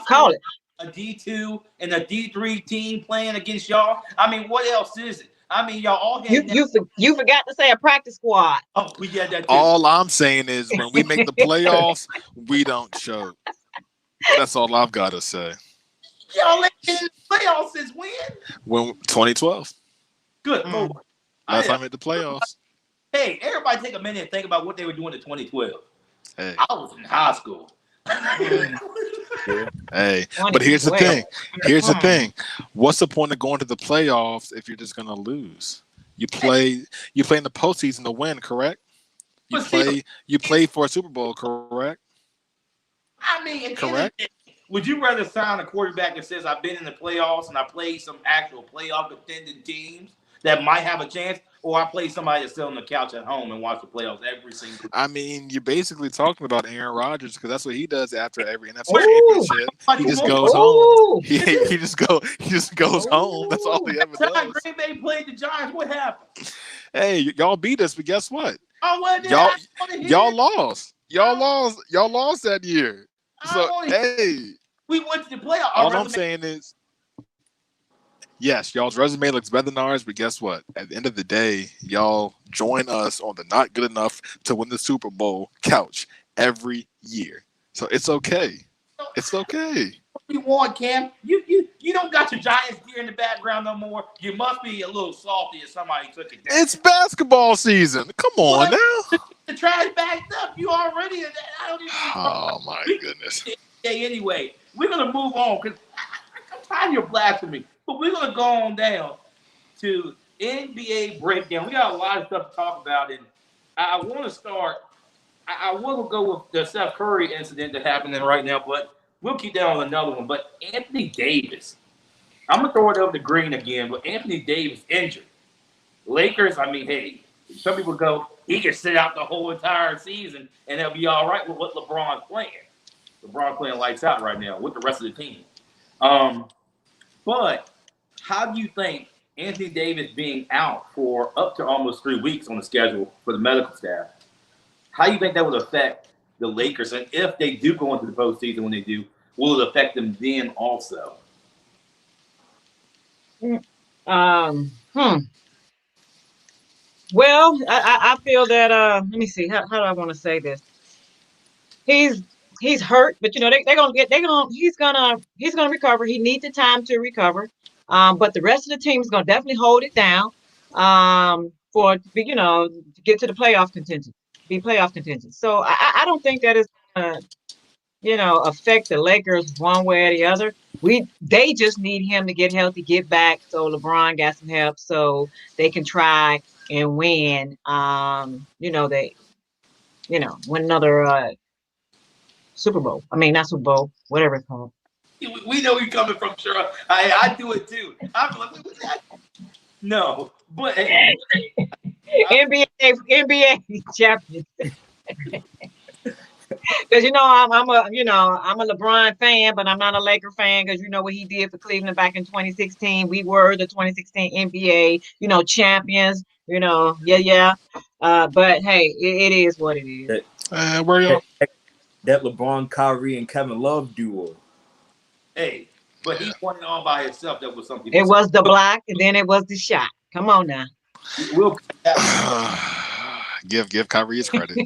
Call it. A D2 and a D3 team playing against y'all. I mean, what else is it? I mean, y'all all had you forgot to say a practice squad. Oh, we had that too. All I'm saying is when we make the playoffs, we don't choke. That's all I've got to say. Y'all in the playoffs since when? When 2012. Good Lord. Last time I made the playoffs. Hey, everybody take a minute and think about what they were doing in 2012. Hey. I was in high school. Hey, but here's the thing. Here's the thing. What's the point of going to the playoffs if you're just gonna lose? You play in the postseason to win, correct? You play for a Super Bowl, correct? I mean, correct. Would you rather sign a quarterback that says I've been in the playoffs and I played some actual playoff contending teams that might have a chance, or I play somebody that's still on the couch at home and watch the playoffs every single day? I mean, you're basically talking about Aaron Rodgers because that's what he does after every NFL championship. He just goes home. He just goes home. That's all he ever does. Green Bay played the Giants. What happened? Hey, y'all beat us, but guess what? Y'all lost. Y'all lost that year. So hey, we went to the playoffs. All I'm saying is, yes, y'all's resume looks better than ours, but guess what? At the end of the day, y'all join us on the not good enough to win the Super Bowl couch every year. So it's okay. It's okay. What do you want, Cam? You don't got your Giants gear in the background no more. You must be a little salty if somebody took it down. It's basketball season. Come on now. The trash backed up. You already. I don't even. Oh my goodness. Anyway, we're gonna move on because I'm tired of your blasphemy. But we're going to go on down to NBA breakdown. We got a lot of stuff to talk about, and I want to start. I will go with the Steph Curry incident that happening right now, but we'll keep that on another one. But Anthony Davis, I'm going to throw it over to Green again, but Anthony Davis injured. Lakers, I mean, hey, some people go, he can sit out the whole entire season, and they'll be all right with what LeBron's playing. LeBron's playing lights out right now with the rest of the team. But how do you think Anthony Davis being out for up to almost 3 weeks on the schedule for the medical staff, how do you think that would affect the Lakers? And if they do go into the postseason when they do, will it affect them then also? Well, I feel that let me see, how do I want to say this? He's hurt, but he's gonna recover. He needs the time to recover. But the rest of the team is gonna definitely hold it down to get to the playoff contention. So I don't think that is gonna affect the Lakers one way or the other. They just need him to get healthy, get back, so LeBron got some help so they can try and win. Win another Super Bowl. I mean, not Super Bowl, whatever it's called. We know you're coming from, sure. I do it too. I'm like, what's that? No, but NBA champions. Because I'm a LeBron fan, but I'm not a Laker fan because you know what he did for Cleveland back in 2016. We were the 2016 NBA, champions. Yeah. But hey, it is what it is. That Where y'all? that LeBron, Kyrie, and Kevin Love duo. Hey, but Yeah. he won it all by himself. That was some people It say. was the block, and then it was the shot. Come on now. We'll that one. Give Kyrie his credit.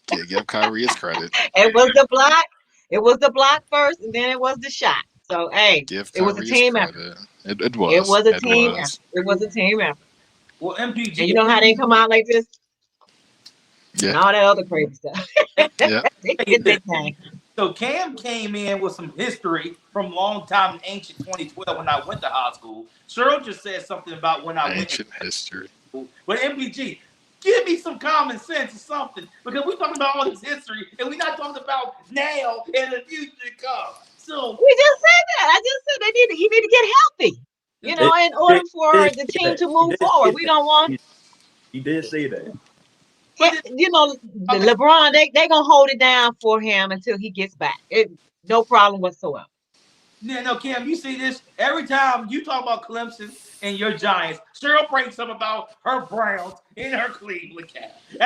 Give Kyrie his credit. It was the block. It was the block first, and then it was the shot. So hey, Give it was a Kyrie his team effort. credit. It It was. was a It team effort. was. It was a team effort. Well, And you MPG. know how they come out like this Yeah. and all that other crazy stuff. Yeah. They Tell you did their this. thing. So Cam came in with some history from long time in ancient 2012 when I went to high school. Cheryl just said something about when I went to Ancient history. school. But MPG, give me some common sense or something because we're talking about all this history and we're not talking about now and the future to come. So We just said that. I just said he need to get healthy. It, In order it, for did the say team that. to He move did say forward. We that. don't want He did say that. he did. the LeBron, they gonna hold it down for him until he gets back. No problem whatsoever. Yeah, no, Cam, you see this every time you talk about Clemson and your Giants. Cheryl brings something about her Browns and her Cleveland Cap. No.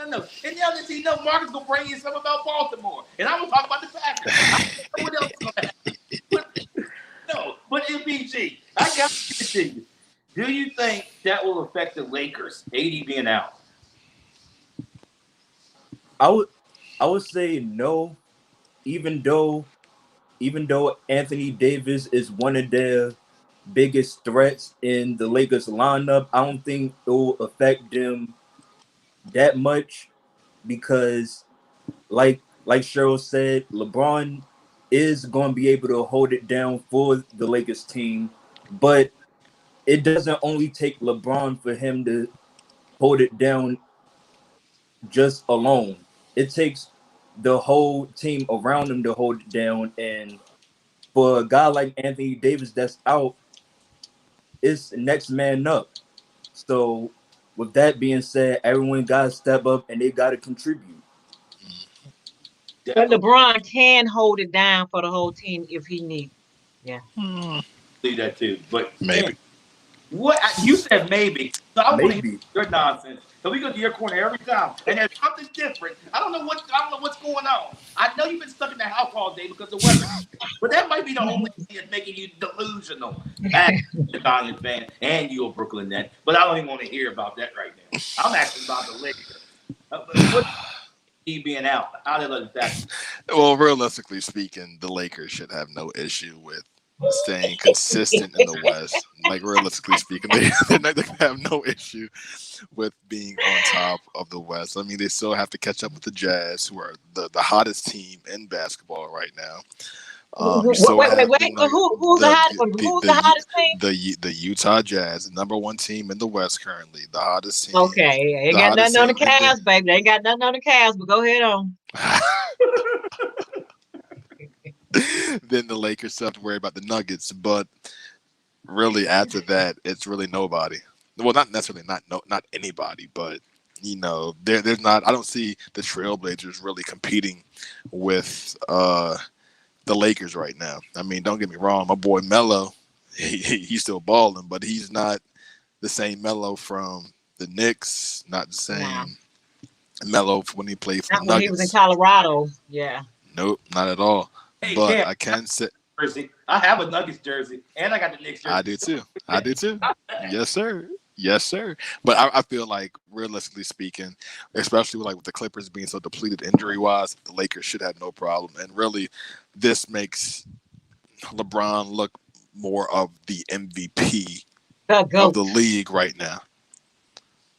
No. And the other team, no, Marcus gonna bring you something about Baltimore, and I'm gonna talk about the Packers. I don't know what else is gonna happen. But, no, but MPG, I got to give it to you. Do you think that will affect the Lakers, AD being out? I would I would say no, even though Anthony Davis is one of their biggest threats in the Lakers lineup, I don't think it will affect them that much because like Cheryl said, LeBron is going to be able to hold it down for the Lakers team, but it doesn't only take LeBron for him to hold it down just alone. It takes the whole team around him to hold it down. And for a guy like Anthony Davis that's out, it's next man up. So with that being said, everyone got to step up and they got to contribute. But Definitely LeBron can hold it down for the whole team if he needs. Yeah. Hmm, see that too. But Cam, maybe. what you said maybe. So I want to hear Maybe. your nonsense. So we go to your corner every time, and there's something different. I don't know what's going on. I know you've been stuck in the house all day because of weather, but that might be the only thing that's making you delusional. As a Italian fan, and you a Brooklyn net, but I don't even want to hear about that right now. I'm asking about the Lakers. What he being out? How did that? Well, realistically speaking, the Lakers should have no issue with staying consistent in the West. Like realistically speaking, they have no issue with being on top of the West. I mean, they still have to catch up with the Jazz, who are the hottest team in basketball right now. You still have Wait. Who's the hottest one? Who's the hottest team? the Utah Jazz, number one team in the West currently, the hottest team. Okay, ain't The got hottest nothing on the team in Cavs, baby. They ain't got nothing on the Cavs, but go ahead on. Then the Lakers still have to worry about the Nuggets, but really after that, it's really nobody. Well, not necessarily not anybody, but there's not. I don't see the Trailblazers really competing with the Lakers right now. I mean, don't get me wrong, my boy Melo, he's still balling, but he's not the same Melo from the Knicks, not the Nah, same Melo when he played for not the when he was in Nuggets. Colorado. Yeah. Nope, not at all. Hey, But Cam, I can say jersey. I have a Nuggets jersey, and I got the Knicks I jersey. do too. I do too. Yes, sir. Yes, sir. But I feel like, realistically speaking, especially with the Clippers being so depleted injury wise, the Lakers should have no problem. And really, this makes LeBron look more of the MVP The of GOAT. the league right now.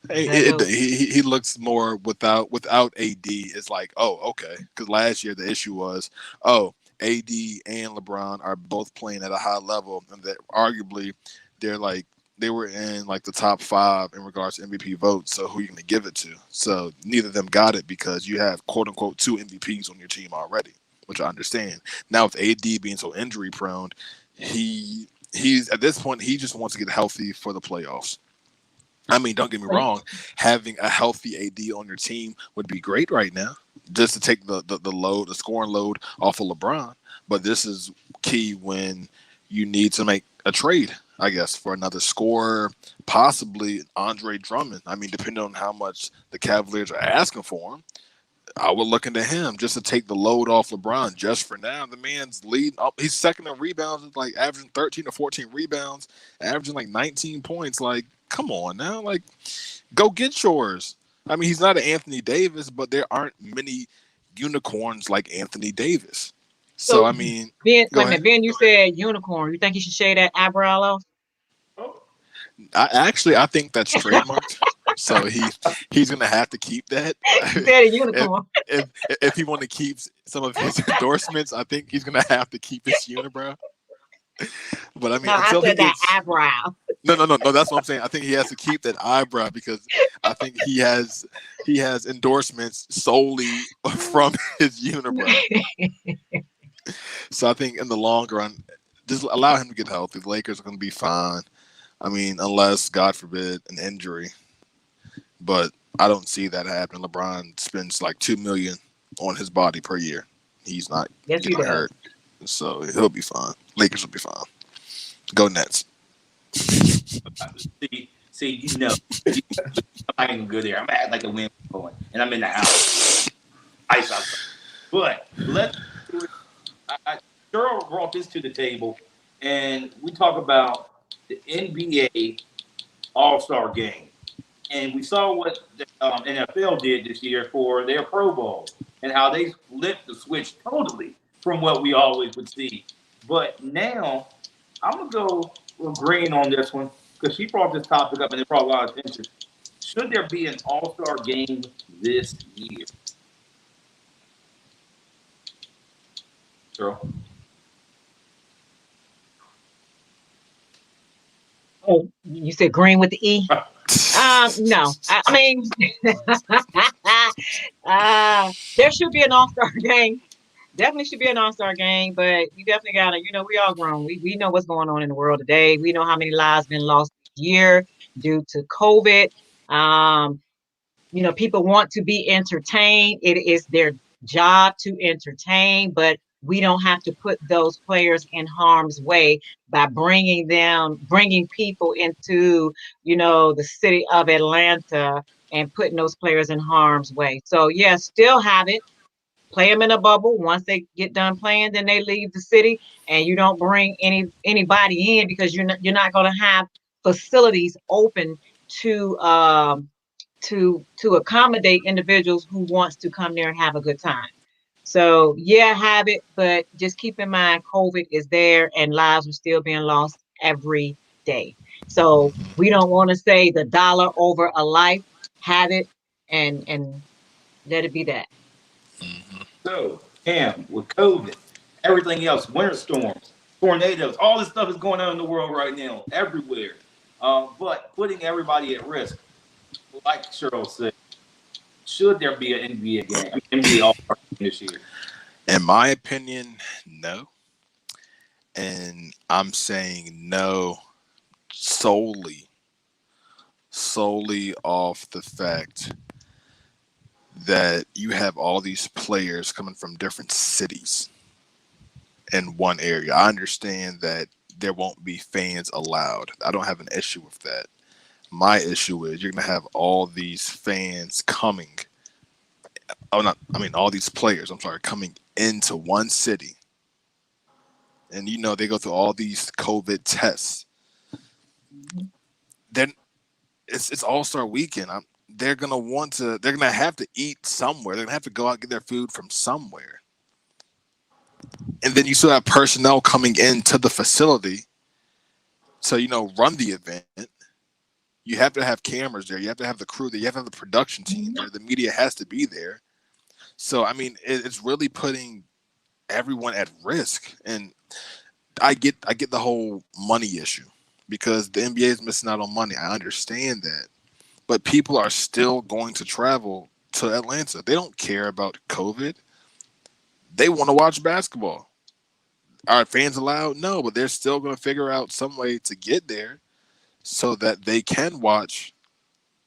The GOAT. He looks more without AD. It's like, oh, okay. Because last year the issue was, oh, AD and LeBron are both playing at a high level, and that arguably they were in the top five in regards to MVP votes. So who are you going to give it to? So neither of them got it because you have quote unquote two MVPs on your team already, which I understand. Now with AD being so injury prone, he's at this point he just wants to get healthy for the playoffs. I mean, don't get me wrong. Having a healthy AD on your team would be great right now, just to take the load, the scoring load off of LeBron. But this is key when you need to make a trade, I guess, for another scorer, possibly Andre Drummond. I mean, depending on how much the Cavaliers are asking for him, I would look into him just to take the load off LeBron just for now. The man's leading up. He's second in rebounds, like averaging 13 or 14 rebounds, averaging like 19 points. Like, come on now. Like, go get yours. I mean, he's not an Anthony Davis, but there aren't many unicorns like Anthony Davis. So I mean, Ben, go wait a ahead. minute, Ben, you said unicorn. You think you should shave that eyebrow off? I think that's trademarked. So he's gonna have to keep that. You said a unicorn. if he want to keep some of his endorsements, I think he's gonna have to keep his unibrow. But I mean, No, I until said he that gets eyebrow. no. That's what I'm saying. I think he has to keep that eyebrow because I think he has endorsements solely from his unibrow. So I think in the long run, just allow him to get healthy. The Lakers are going to be fine. I mean, unless God forbid an injury, but I don't see that happening. LeBron spends like $2 million on his body per year. He's not getting hurt, so he'll be fine. Lakers will be fine. Go Nets. See, I'm not even good there. I'm acting like a wind blowing, and I'm in the house. Ice outside. But let's do it. Cheryl brought this to the table, and we talk about the NBA All-Star Game. And we saw what the NFL did this year for their Pro Bowl and how they flipped the switch totally from what we always would see. But now, I'm going to go with Green on this one because she brought this topic up and it brought a lot of attention. Should there be an All-Star Game this year? Cheryl? Oh, you said Green with the E? No. I mean, there should be an All-Star game. Definitely should be an All-Star game, but you definitely gotta, we all grown. We know what's going on in the world today. We know how many lives been lost this year due to COVID. People want to be entertained. It is their job to entertain, but we don't have to put those players in harm's way by bringing people into, the city of Atlanta and putting those players in harm's way. So yeah, still have it. Play them in a bubble. Once they get done playing, then they leave the city, and you don't bring anybody in because you're not going to have facilities open to accommodate individuals who wants to come there and have a good time. So yeah, have it, but just keep in mind COVID is there and lives are still being lost every day. So we don't want to say the dollar over a life. Have it and let it be that. So, Cam, with COVID, everything else, winter storms, tornadoes, all this stuff is going on in the world right now, everywhere. But putting everybody at risk, like Cheryl said, should there be an NBA game, NBA All-Star game this year? In my opinion, no. And I'm saying no solely off the fact that you have all these players coming from different cities in one area. I understand that there won't be fans allowed. I don't have an issue with that. My issue is you're going to have all these fans coming. All these players, coming into one city. And they go through all these COVID tests. Then it's All-Star weekend. They're gonna have to eat somewhere. They're gonna have to go out and get their food from somewhere. And then you still have personnel coming into the facility to, run the event. You have to have cameras there. You have to have the crew there. You have to have the production team there. The media has to be there. So, I mean, it's really putting everyone at risk. And I get the whole money issue because the NBA is missing out on money. I understand that. But people are still going to travel to Atlanta. They don't care about COVID. They want to watch basketball. Are fans allowed? No, but they're still going to figure out some way to get there so that they can watch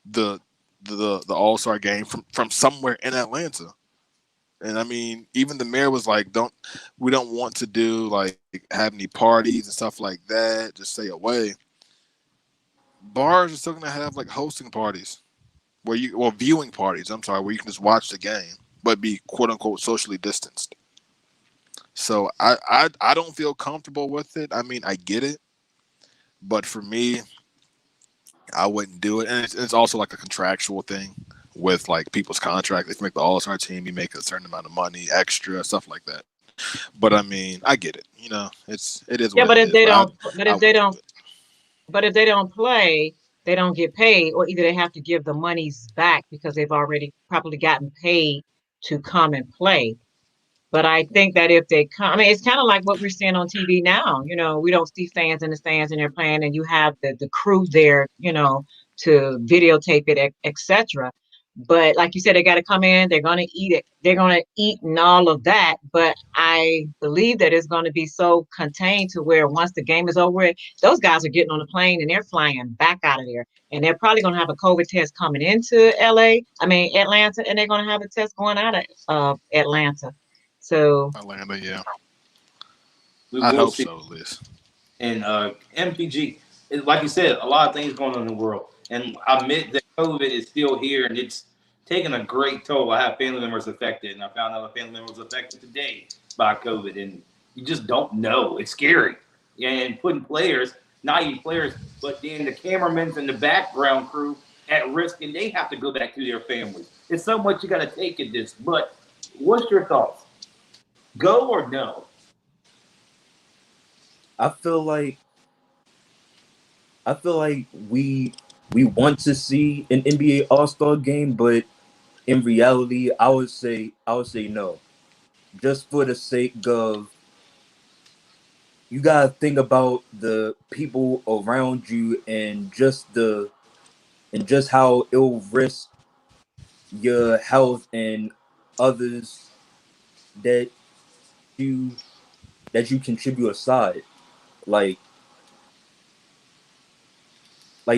the the All-Star game from somewhere in Atlanta. And I mean, even the mayor was like, we don't want to do like have any parties and stuff like that. Just stay away. Bars are still gonna have like hosting parties viewing parties. I'm sorry, where you can just watch the game, but be quote unquote socially distanced. So I don't feel comfortable with it. I mean, I get it, but for me, I wouldn't do it. And it's also like a contractual thing with like people's contract. If you make the All Star team, you make a certain amount of money, extra stuff like that. But I mean, I get it. You know, it is what Yeah, it is. But but I if they wouldn't do don't, it. but if they don't play, they don't get paid, or either they have to give the monies back because they've already probably gotten paid to come and play. But I think that if they come, I mean, it's kind of like what we're seeing on TV now. You know, we don't see fans in the stands and they're playing, and you have the crew there, to videotape it, etc. But like you said, they got to come in. They're going to eat it. They're going to eat and all of that. But I believe that it's going to be so contained to where once the game is over, those guys are getting on the plane and they're flying back out of there. And they're probably going to have a COVID test coming into Atlanta, and they're going to have a test going out of Atlanta. So Atlanta, yeah. We I'd will hope see. so at least. And MPG, like you said, a lot of things going on in the world. And I admit that COVID is still here and it's taking a great toll. I have family members affected, and I found out a family member was affected today by COVID. And you just don't know. It's scary. And putting players, not even players, but then the cameramen and the background crew at risk, and they have to go back to their families. It's so much you got to take in this. But what's your thoughts? Go or no? I feel like I feel like we want to see an NBA All-Star game, but in reality, I would say no. Just for the sake of, you gotta think about the people around you, and just how it'll risk your health and others that you that you contribute aside. Like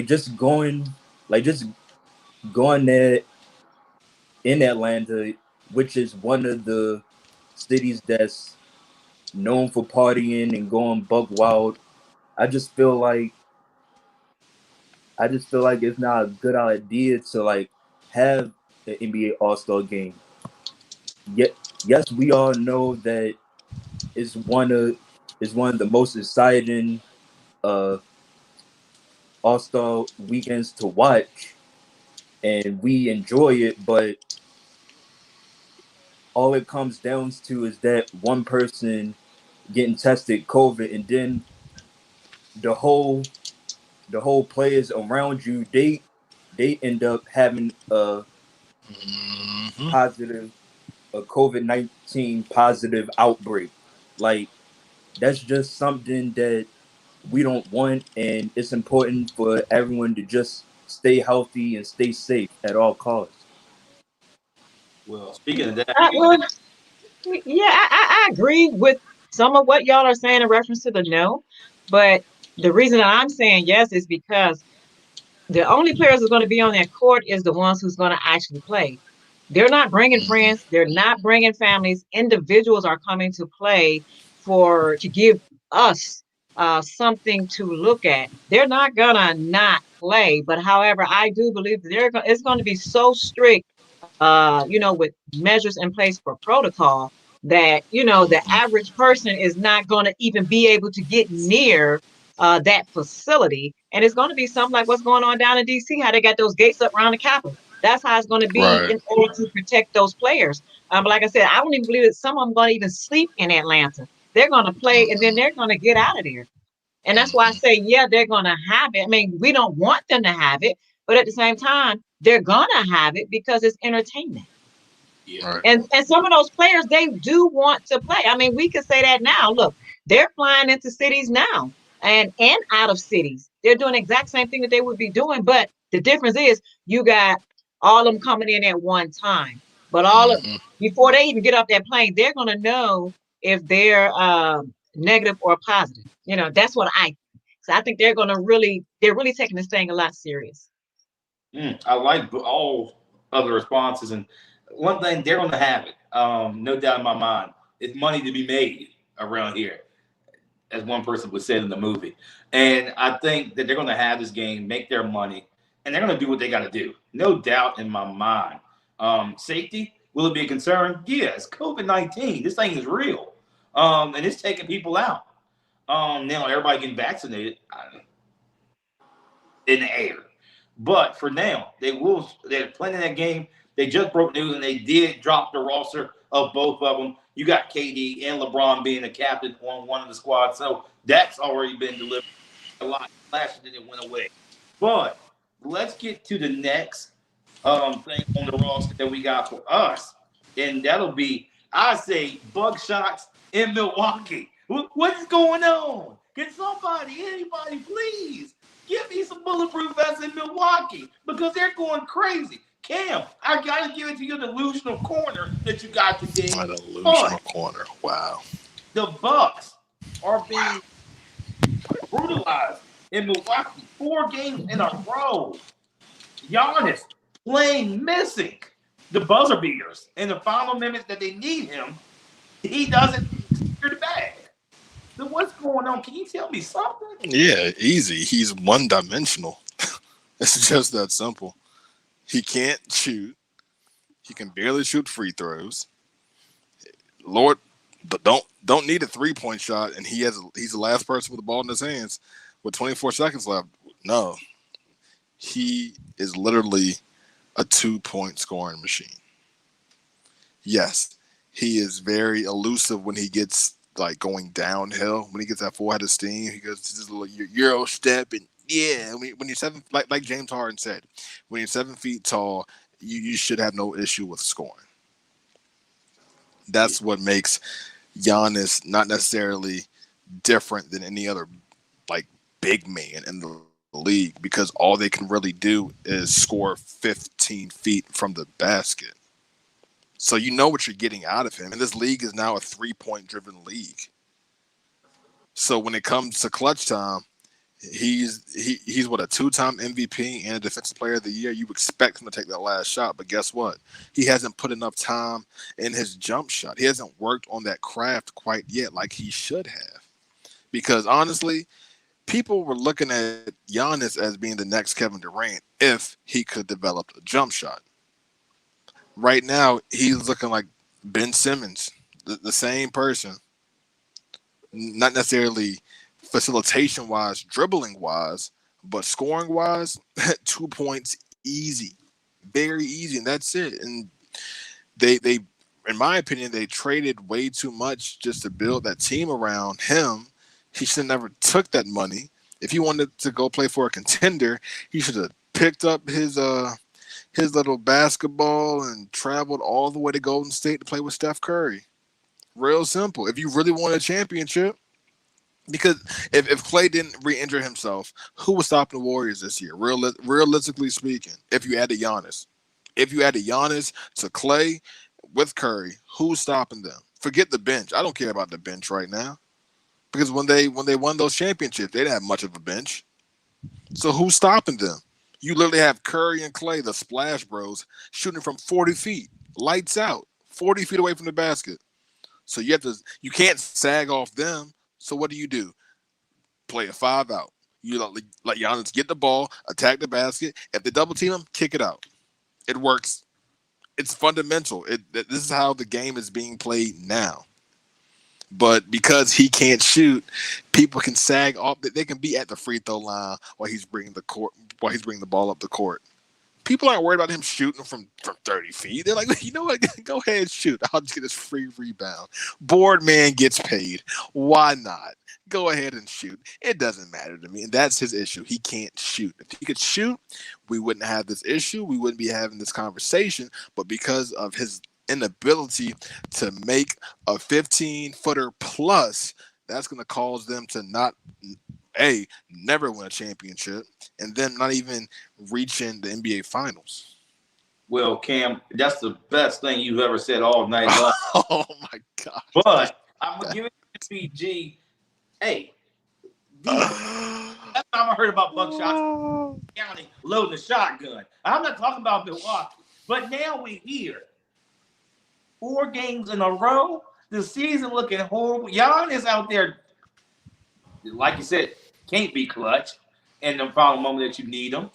just going there in Atlanta, which is one of the cities that's known for partying and going buck wild. I just feel like it's not a good idea to like have an NBA All Star game. Yet, yes, we all know that it's one of the most exciting uh All Star weekends to watch, and we enjoy it. But all it comes down to is that one person getting tested COVID, and then the whole players around you, they end up having Hmm. positive a COVID-19 positive outbreak. Like, that's just something that we don't want, and it's important for everyone to just stay healthy and stay safe at all costs. Well, speaking of that, well, yeah, I agree with some of what y'all are saying in reference to the no, but the reason that I'm saying yes is because the only players who's going to be on that court is the ones who's going to actually play. They're not bringing Hmm. friends. They're not bringing families. Individuals are coming to play to give us something to look at. They're not gonna not play, but however, I do believe that it's going to be so strict, with measures in place for protocol that the Hmm. average person is not going to even be able to get near that facility. And it's going to be something like what's going on down in DC, how they got those gates up around the Capitol. That's how it's going to be Right. in order to protect those players. But like I said, I don't even believe that some of them going to even sleep in Atlanta. They're going to play and then Hmm. they're going to get out of there. And that's why I Hmm. say, yeah, they're going to have it. I mean, we don't want them to have it, but at the same time, they're going to have it because it's entertainment. yeah. Right. And some of those players, they do want to play. I mean, we could say that now. Look, they're flying into cities now and out of cities. They're doing the exact same thing that they would be doing, but the difference is you got all of them coming in at one time. But Hmm. before they even get off that plane, they're gonna know if they're negative or positive. That's what I think. So I think they're really taking this thing a lot serious. I like all other responses, and one thing they're going to have it, no doubt in my mind. It's money to be made around here, as one person was said in the movie. And I think that they're going to have this game, make their money, and they're going to do what they got to do. No doubt in my mind. Safety, will it be a concern? Yes. COVID-19, this thing is real, and it's taking people out. Now everybody getting vaccinated in the air, but for now, they're playing that game. They just broke news, and they did drop the roster of both of them. You got KD and LeBron being the captain on one of the squads, so that's already been delivered a lot. Last year, it went away. But let's get to the next thing on the roster that we got for us, and that'll be, I say, bug shots in Milwaukee. What is going on? Can somebody, anybody, please give me some bulletproof vests in Milwaukee because they're going crazy. Cam, I gotta give it to your delusional corner that you got today. My delusional corner. Wow. The Bucks are being brutalized in Milwaukee 4 games in a row. Giannis playing missing the buzzer beaters in the final minutes that they need him. He doesn't secure the bag. So what's going on? Can you tell me something? Yeah, easy. He's one-dimensional. It's just that simple. He can't shoot. He can barely shoot free throws. Lord, don't need a 3-point shot, and he's the last person with the ball in his hands with 24 seconds left. No, he is literally a 2-point scoring machine. Yes, he is very elusive when he gets like going downhill. When he gets that full head of steam, he goes to this little Euro step, and yeah, when you're like James Harden said, when you're 7 feet tall, you should have no issue with scoring. That's what makes Giannis not necessarily different than any other like big man in the league, because all they can really do is score 15 feet from the basket. So you know what you're getting out of him. And this league is now a 3-point driven league. So when it comes to clutch time, he's what, a 2-time MVP and a defensive player of the year. You expect him to take that last shot, but guess what? He hasn't put enough time in his jump shot. He hasn't worked on that craft quite yet like he should have. Because honestly, people were looking at Giannis as being the next Kevin Durant if he could develop a jump shot. Right now, he's looking like Ben Simmons, the same person. Not necessarily facilitation-wise, dribbling-wise, but scoring-wise, 2 points easy. Very easy, and that's it. And they, in my opinion, they traded way too much just to build that team around him. He should have never took that money. If he wanted to go play for a contender, he should have picked up his little basketball and traveled all the way to Golden State to play with Steph Curry. Real simple. If you really want a championship, because if Clay didn't re-injure himself, who was stopping the Warriors this year? Realistically speaking, if you added Giannis. If you added Giannis to Clay with Curry, who's stopping them? Forget the bench. I don't care about the bench right now. Because when they won those championships, they didn't have much of a bench. So who's stopping them? You literally have Curry and Clay, the Splash Bros, shooting from 40 feet, lights out, 40 feet away from the basket. So you can't sag off them. So what do? Play a 5 out. You let Giannis get the ball, attack the basket. If they double team him, kick it out. It works. It's fundamental. This is how the game is being played now. But because he can't shoot, people can sag off. They can be at the free throw line while he's bringing the ball up the court. People aren't worried about him shooting from 30 feet. They're like, you know what? Go ahead and shoot. I'll just get this free rebound. Board man gets paid. Why not? Go ahead and shoot. It doesn't matter to me. And that's his issue. He can't shoot. If he could shoot, we wouldn't have this issue. We wouldn't be having this conversation. But because of his inability to make a 15-footer plus, that's going to cause them to never win a championship, and then not even reaching the NBA Finals. Well, Cam, that's the best thing you've ever said all night long. Oh my God! But I'm gonna give it to PG. Hey, that's time I heard about Buckshot County loading a shotgun. I'm not talking about Milwaukee, but now we hear 4 games in a row. The season looking horrible. Giannis out there, like you said, can't be clutch in the final moment that you need him.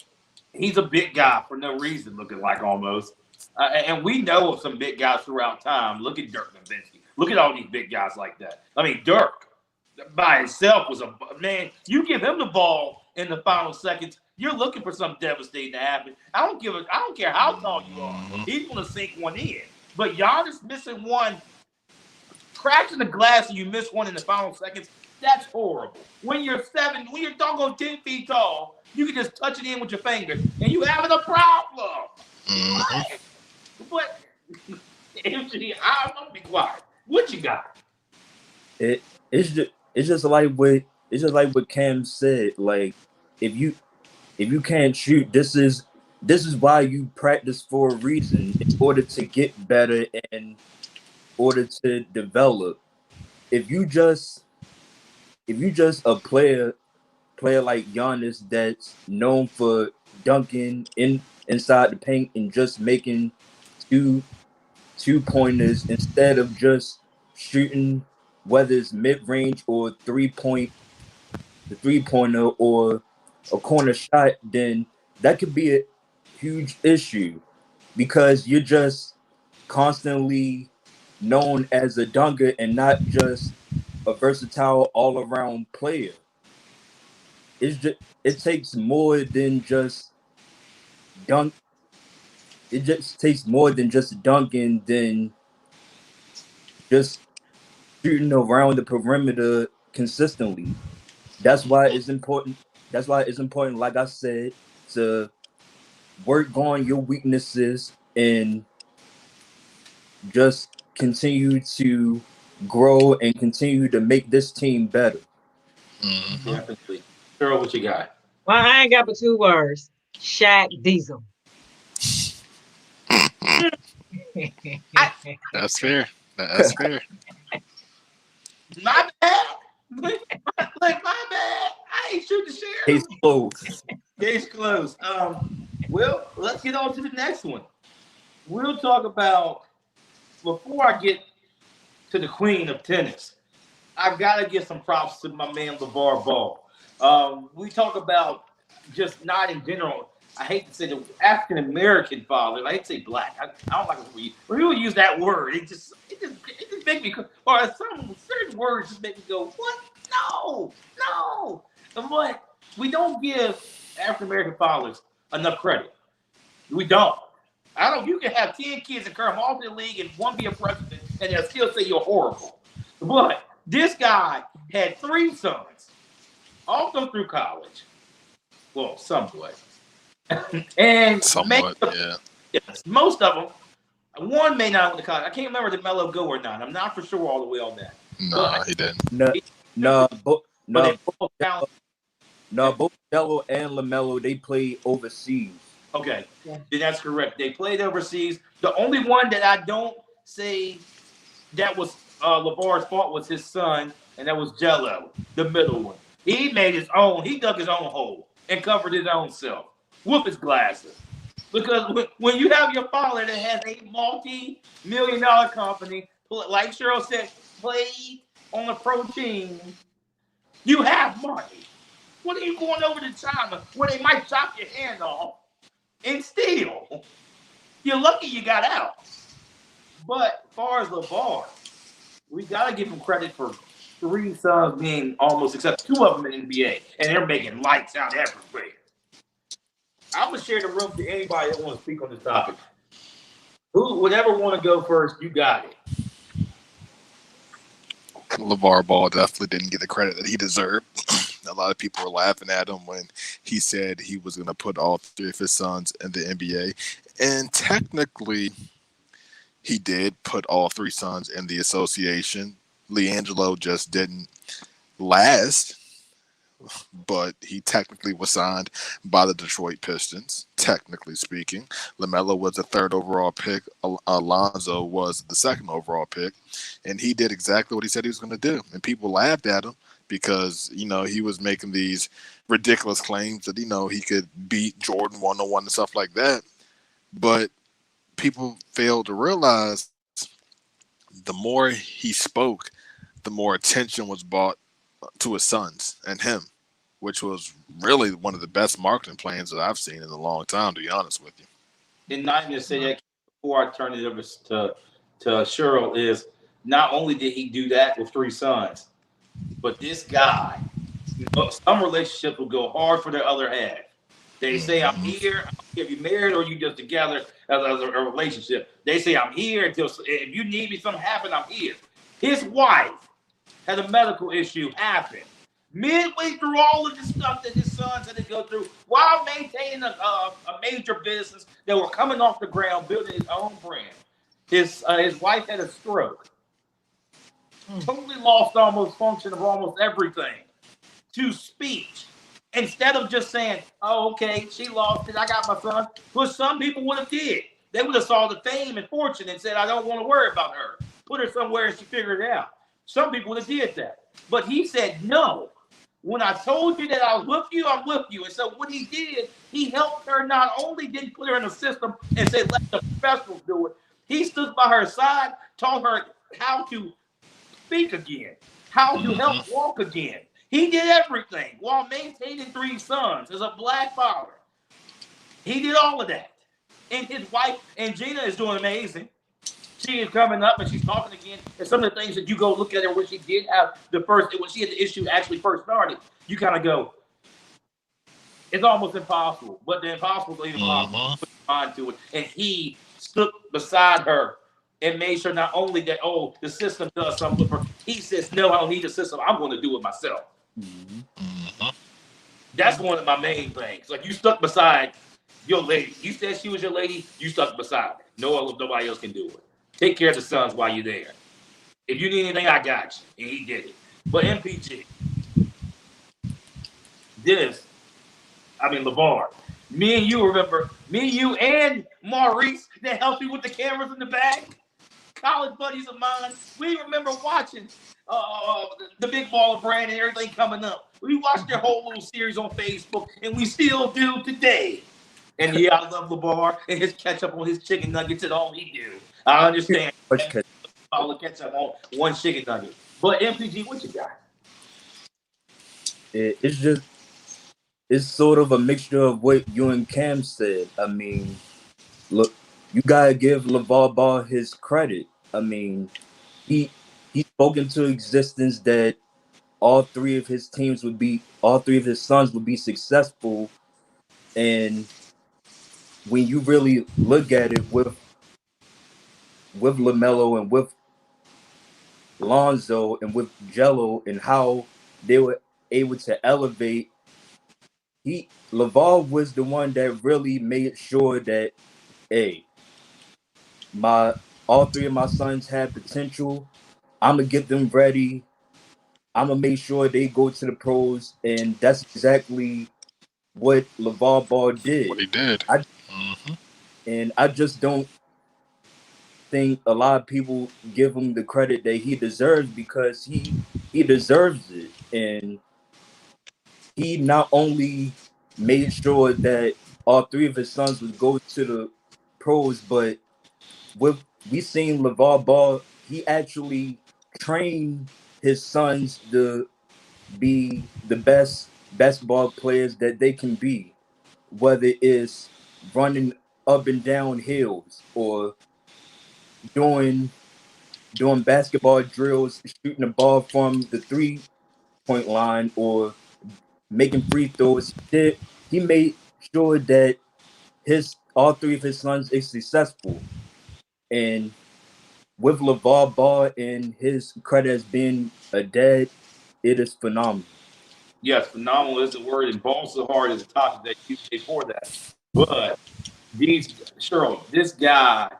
He's a big guy for no reason, looking like almost. And we know of some big guys throughout time. Look at Dirk Nowitzki. Look at all these big guys like that. I mean, Dirk by himself was a man. You give him the ball in the final seconds, you're looking for something devastating to happen. I don't care how tall you are. He's going to sink one in. But Giannis missing one, cracking the glass, and you miss one in the final seconds. That's horrible. When you're doggone 10 feet tall, you can just touch it in with your fingers, and you having a problem. But I'm gonna be quiet. What you got? It's just like what Cam said. Like if you can't shoot, this is why you practice for a reason, in order to get better and in order to develop. If you just a player like Giannis that's known for dunking inside the paint and just making two-pointers instead of just shooting, whether it's mid-range or the three-pointer or a corner shot, then that could be a huge issue because you're just constantly known as a dunker and not just a versatile all-around player. It takes more than just dunk. It just takes more than just dunking, than just shooting around the perimeter consistently. That's why it's important. Like I said, to work on your weaknesses and just continue to grow and continue to make this team better. Definitely. Girl, what you got? Well, I ain't got but 2 words. Shaq Diesel. That's fair. That's fair. My bad. Look, my bad. I ain't shooting the sheriff. Case closed. Case closed. Well, let's get on to the next one. We'll talk about, before I get to the queen of tennis, I gotta give some props to my man LeVar Ball. We talk about just not in general. I hate to say the African American father. I hate to say black. I don't like when people use that word. It just make me, or some certain words just make me go, what? No. But we don't give African American fathers enough credit. We don't. You can have 10 kids and come off the league and one be a president, and they'll still say you're horrible. But this guy had 3 sons, also through college. Well, somewhat. And Somewhat, yeah. Yes, most of them. One may not went to college. I can't remember did Melo go or not. I'm not for sure all the way on that. No, he didn't. Both Both Melo and LaMelo, they played overseas. Okay, then that's correct. They played overseas. The only one that I don't say that was LeVar's fault was his son, and that was Jello, the middle one. He made his own. He dug his own hole and covered his own self with his glasses. Because when you have your father that has a multi-million-dollar company, like Cheryl said, played on a pro team, you have money. What are you going over to China where they might chop your hand off and steal? You're lucky you got out. But as far as LeVar, we got to give him credit for 3 sons being almost, except 2 of them in the NBA, and they're making lights out everywhere. I'm going to share the room to anybody that wants to speak on this topic. Whatever want to go first, you got it. LeVar Ball definitely didn't get the credit that he deserved. A lot of people were laughing at him when he said he was going to put all 3 of his sons in the NBA. And technically, he did put all 3 sons in the association. LiAngelo just didn't last, but he technically was signed by the Detroit Pistons, technically speaking. LaMelo was the 3rd overall pick. Alonzo was the 2nd overall pick. And he did exactly what he said he was going to do. And people laughed at him because he was making these ridiculous claims that he could beat Jordan 1-on-1 and stuff like that. But people failed to realize the more he spoke, the more attention was brought to his sons and him, which was really one of the best marketing plans that I've seen in a long time, to be honest with you. And not even to say that before I turn it over to Cheryl is not only did he do that with 3 sons, but this guy, some relationships will go hard for their other half. They say, I'm here. I don't care if you're married or you just together as a relationship. They say, I'm here until if you need me, something happen, I'm here. His wife had a medical issue happen midway through all of this stuff that his sons had to go through while maintaining a major business that were coming off the ground, building his own brand. His wife had a stroke. Totally lost almost function of almost everything to speech. Instead of just saying, oh, okay, she lost it, I got my son. But some people would have did. They would have saw the fame and fortune and said, I don't want to worry about her. Put her somewhere and she figured it out. Some people would have did that. But he said, no. When I told you that I was with you, I'm with you. And so what he did, he helped her. Not only did he put her in the system and say, let the professionals do it, he stood by her side, taught her how to speak again, how to help walk again. He did everything while maintaining 3 sons as a black father. He did all of that. And his wife, and Gina, is doing amazing. She is coming up and she's talking again. And some of the things that you go look at her when she did have when she had the issue actually first started, you kind of go, it's almost impossible. But the impossible is even possible. Put your mind to it. And he stood beside her and made sure not only that, the system does something with her. He says, no, I don't need the system. I'm going to do it myself. That's one of my main things. Like, you stuck beside your lady. You said she was your lady. You stuck beside her. Nobody else can do it. Take care of the sons while you're there. If you need anything, I got you. And he did it. But MPG, LeVar, me and you and Maurice that helped you with the cameras in the back, college buddies of mine, we remember watching the Big Baller brand and everything coming up. We watched their whole little series on Facebook, and we still do today. And yeah, I love LeVar and his ketchup on his chicken nuggets and all he do. I understand. All the ketchup on one chicken nugget. But MPG, what you got? It's sort of a mixture of what you and Cam said. I mean, look, you gotta give LeVar Ball his credit. I mean, he spoke into existence that all 3 of his sons would be successful. And when you really look at it with LaMelo and with Lonzo and with Jello and how they were able to elevate, LeVar was the one that really made sure that, hey, all 3 of my sons have potential. I'm gonna get them ready. I'm gonna make sure they go to the pros, and that's exactly what LeVar Ball did. What he did. And I just don't think a lot of people give him the credit that he deserves, because he deserves it. And he not only made sure that all 3 of his sons would go to the pros, but we seen LeVar Ball, he actually trained his sons to be the best basketball players that they can be, whether it's running up and down hills or doing basketball drills, shooting the ball from the 3-point line, or making free throws. He made sure that all 3 of his sons is successful. And with LeVar Ball and his credit as being a dad, it is phenomenal. Yes, phenomenal is the word, and ball so hard is the topic that you say for that. But Cheryl, this guy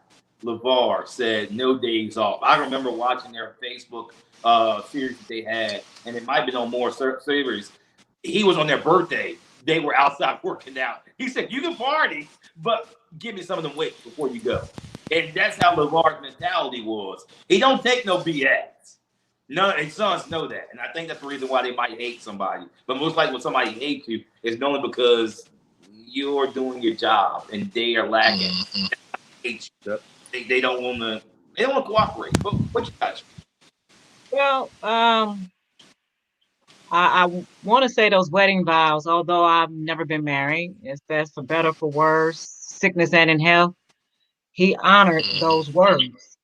LeVar said no days off. I remember watching their Facebook series that they had, and it might have been on more series. He was on their birthday. They were outside working out. He said, you can party, but give me some of them weights before you go. And that's how LeVar's mentality was. He don't take no BS. None his sons know that, and I think that's the reason why they might hate somebody. But most likely, when somebody hates you, it's only because you're doing your job and they are lacking. Mhm. Hate you. They don't want to. They don't want to cooperate. But what you got? Well, I want to say those wedding vows, although I've never been married, if that's for better for worse, sickness and in health, he honored Mhm. those words.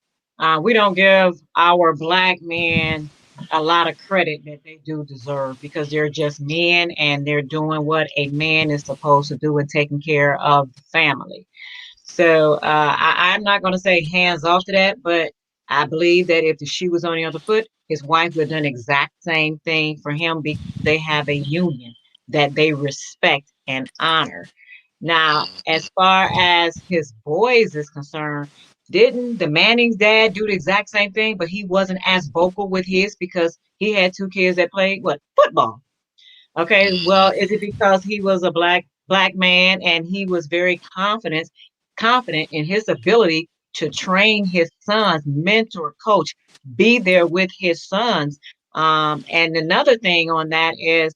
We don't give our black men a lot of credit that they do deserve because they're just men and they're doing what a man is supposed to do and taking care of the family. So I'm not going to say hands off to that, but I believe that if the shoe was on the other foot, his wife would have done the exact same thing for him because they have a union that they respect and honor. Now, as far as his boys is concerned, didn't the Manning's dad do the exact same thing, but he wasn't as vocal with his because he had two kids that played what football. Okay, well, Mhm. is it because he was a black man and he was very confident in his ability to train his sons, mentor, coach, be there with his sons? And another thing on that is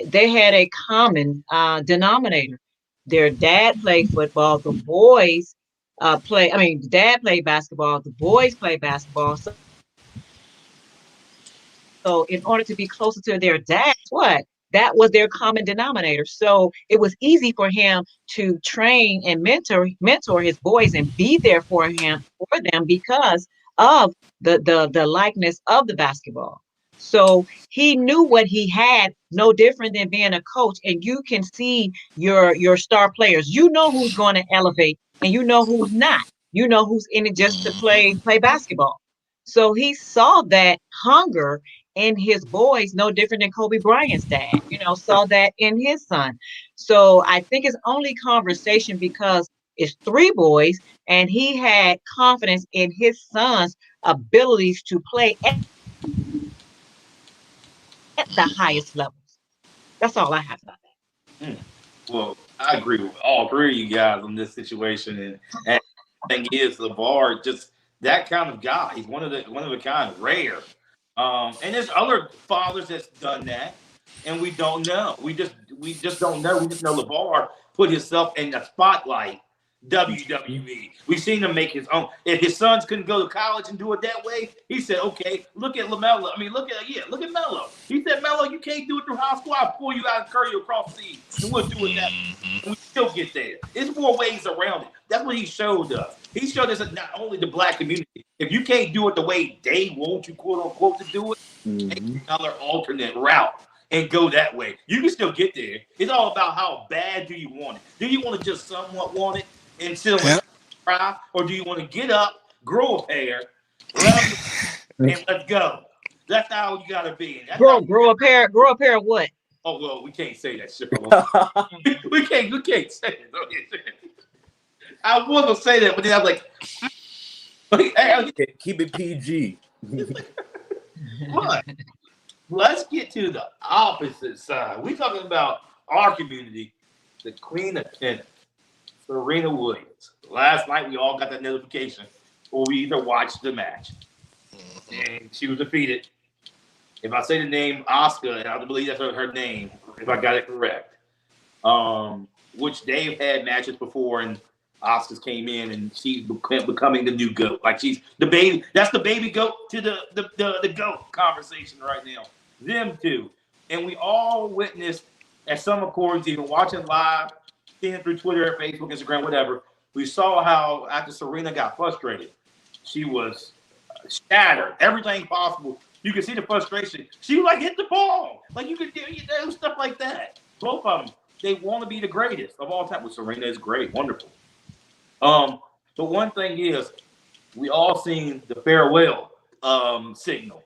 they had a common denominator. Their dad played football. The boys play. I mean, the dad played basketball. The boys play basketball. So in order to be closer to their dad, what? That was their common denominator. So it was easy for him to train and mentor his boys and be there for them because of the likeness of the basketball. So he knew what he had, no different than being a coach. And you can see your star players. You know who's going to elevate and you know who's not. You know who's in it just to play basketball. So he saw that hunger in his boys, no different than Kobe Bryant's dad, saw that in his son. So I think it's only conversation because it's three boys and he had confidence in his son's abilities to play at the highest levels. That's all I have about Hmm. Well, I agree with all three of you guys on this situation, and the thing is, LeVar just that kind of guy. He's one of a kind, rare. And there's other fathers that's done that, and we don't know. We just don't know. We just know LeVar put himself in the spotlight. WWE. We've seen him make his own. If his sons couldn't go to college and do it that way, he said, "Okay, look at LaMelo. I mean, look at Melo." He said, "Melo, you can't do it through high school. I'll pull you out and carry you across the sea, and we'll do it that way." Mhm. And we still get there. There's more ways around it. That's what he showed us. He showed us that not only the black community, if you can't do it the way they want you, quote unquote, to do it, take Mhm. another alternate route and go that way. You can still get there. It's all about how bad do you want it. Do you want to just somewhat want it and sit on the Yeah. couch and cry, or do you want to get up, grow a pair, let them and let's go? That's how you gotta be. And it. that's how. Grow a pair of what? Oh well, we can't say that shit. We can't say it. I was gonna say that, but then I was like, hey, Keep it PG. what? Let's get to the opposite side. We're talking about our community, the Queen of Tennis, Serena Williams. Last night we all got that notification, or we either watched the match, and she was defeated. If I say the name Oscar, and I believe that's her name, if I got it correct, which they've had matches before, and Oscars came in, and she's becoming the new goat. Like she's the baby. That's the baby goat to the goat conversation right now. Them two, and we all witnessed at some accords, even watching live, seeing through Twitter, Facebook, Instagram, whatever. We saw how after Serena got frustrated, she was shattered, everything possible. You can see the frustration. She like hit the ball, like you could do stuff like that. Both of them, they want to be the greatest of all time. Well, Serena is great, wonderful. But one thing is, we all seen the farewell signal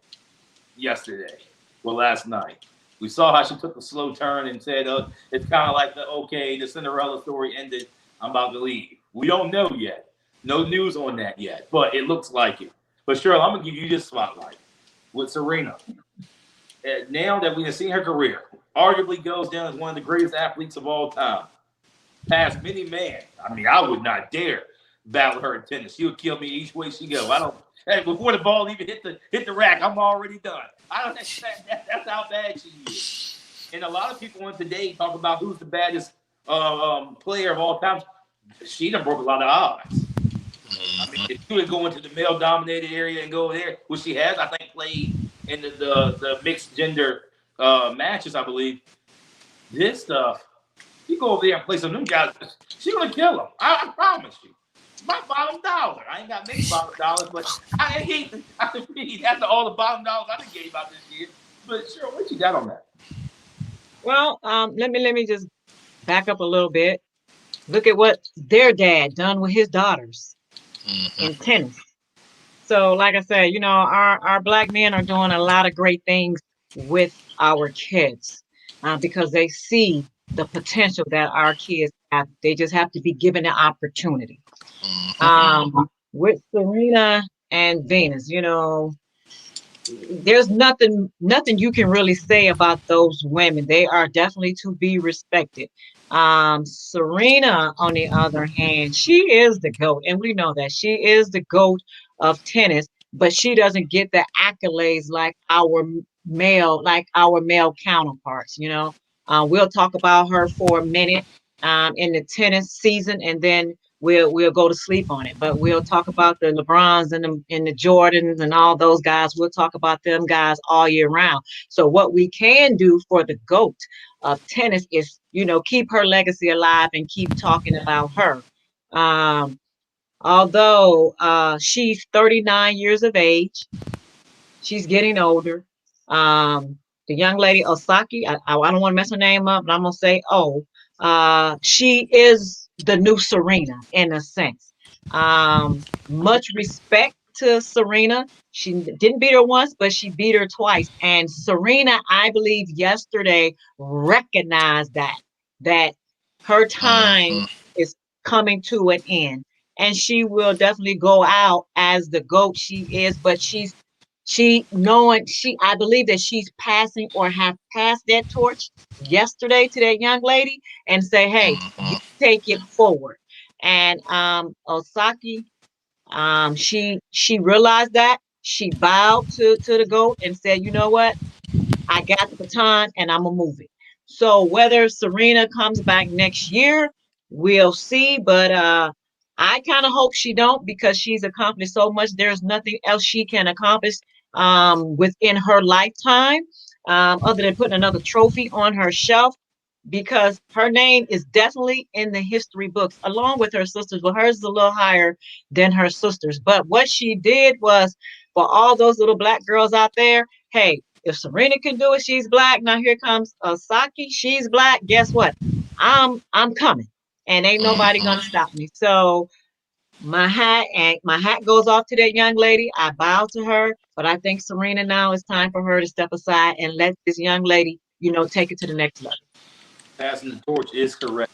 yesterday, well, last night. We saw how she took a slow turn and said, it's kind of like the Cinderella story ended. I'm about to leave. We don't know yet. No news on that yet, but it looks like it. But Cheryl, I'm going to give you this spotlight with Serena. Now that we have seen her career, arguably goes down as one of the greatest athletes of all time. Past many men. I mean, I would not dare battle her in tennis. She would kill me each way she go. I don't. Hey, before the ball even hit the rack, I'm already done. I don't. That's how bad she is. And a lot of people in today talk about who's the baddest player of all time. She done broke a lot of odds. I mean, if you would go into the male dominated area and go there, which she has, I think, played in the mixed gender matches, I believe. This stuff, you go over there and play some of them guys, she's gonna kill them. I promise you. My bottom dollar. I ain't got many bottom dollars, but I hate to read after all the bottom dollars I done gave out this year. But sure, what you got on that? Well, let me just back up a little bit. Look at what their dad done with his daughters in tennis. So, like I said, our black men are doing a lot of great things with our kids because they see the potential that our kids have. They just have to be given the opportunity. With Serena and Venus, there's nothing you can really say about those women. They are definitely to be respected. Serena, on the other hand, she is the GOAT, and we know that she is the GOAT of tennis, but she doesn't get the accolades like our male counterparts. We'll talk about her for a minute in the tennis season, and then we'll go to sleep on it. But we'll talk about the LeBrons and the Jordans and all those guys. We'll talk about them guys all year round. So what we can do for the GOAT of tennis is, keep her legacy alive and keep talking about her. Although she's 39 years of age, she's getting older. The young lady Osaki, I don't want to mess her name up, but I'm gonna say, she is the new Serena in a sense. Much respect to Serena. She didn't beat her once, but she beat her twice. And Serena, I believe, yesterday recognized that her time is coming to an end, and she will definitely go out as the GOAT she is. But I believe that she's passing or have passed that torch yesterday to that young lady and say, hey, you take it forward. And Osaki, she realized that. She bowed to the GOAT and said, you know what? I got the baton and I'm gonna move it. So whether Serena comes back next year, we'll see. But I kind of hope she don't, because she's accomplished so much. There's nothing else she can accomplish within her lifetime, other than putting another trophy on her shelf, because her name is definitely in the history books along with her sisters. But hers is a little higher than her sisters. But what she did was, for all those little black girls out there, hey, if Serena can do it, she's black. Now here comes Osaki, she's black. Guess what? I'm coming, and ain't nobody gonna stop me. So my hat goes off to that young lady. I bow to her, but I think Serena, now it's time for her to step aside and let this young lady, take it to the next level. Passing the torch is correct.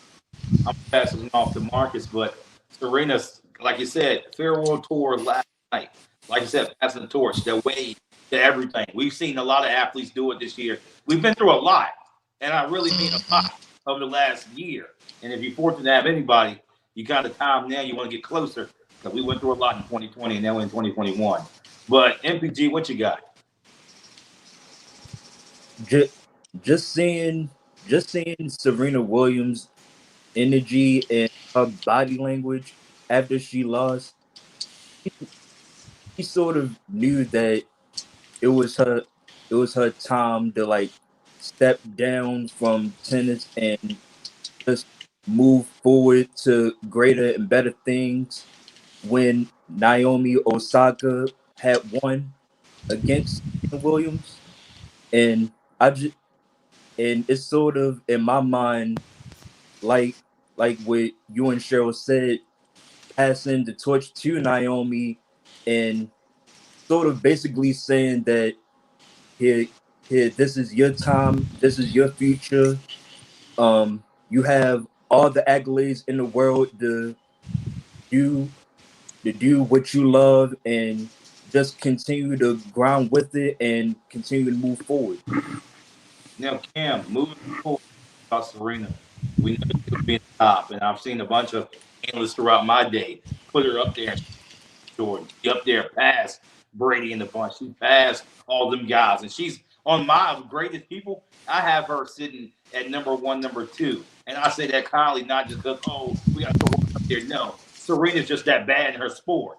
I'm passing it off to Marcus, but Serena's, like you said, farewell tour last night. Like you said, passing the torch, the way to everything. We've seen a lot of athletes do it this year. We've been through a lot, and I really mean a lot over the last year. And if you're fortunate to have anybody, you got the time now, you want to get closer, because we went through a lot in 2020 and now in 2021. But MPG, what you got? Just seeing Serena Williams' energy and her body language after she lost, he sort of knew that it was her time to like step down from tennis and just move forward to greater and better things. When Naomi Osaka had won against Williams, and it's sort of in my mind like what you and Cheryl said, passing the torch to Naomi and sort of basically saying that here, this is your time, this is your future. You have all the accolades in the world do to do what you love and just continue to grind with it and continue to move forward. Now, Cam, moving forward about Serena, we know she'll be in the top, and I've seen a bunch of analysts throughout my day put her up there. Jordan. She up there past Brady in the bunch. She passed all them guys. And she's on my greatest people. I have her sitting at number one, number two. And I say that kindly, not just because, oh, we got to throw her up there. No. Serena's just that bad in her sport.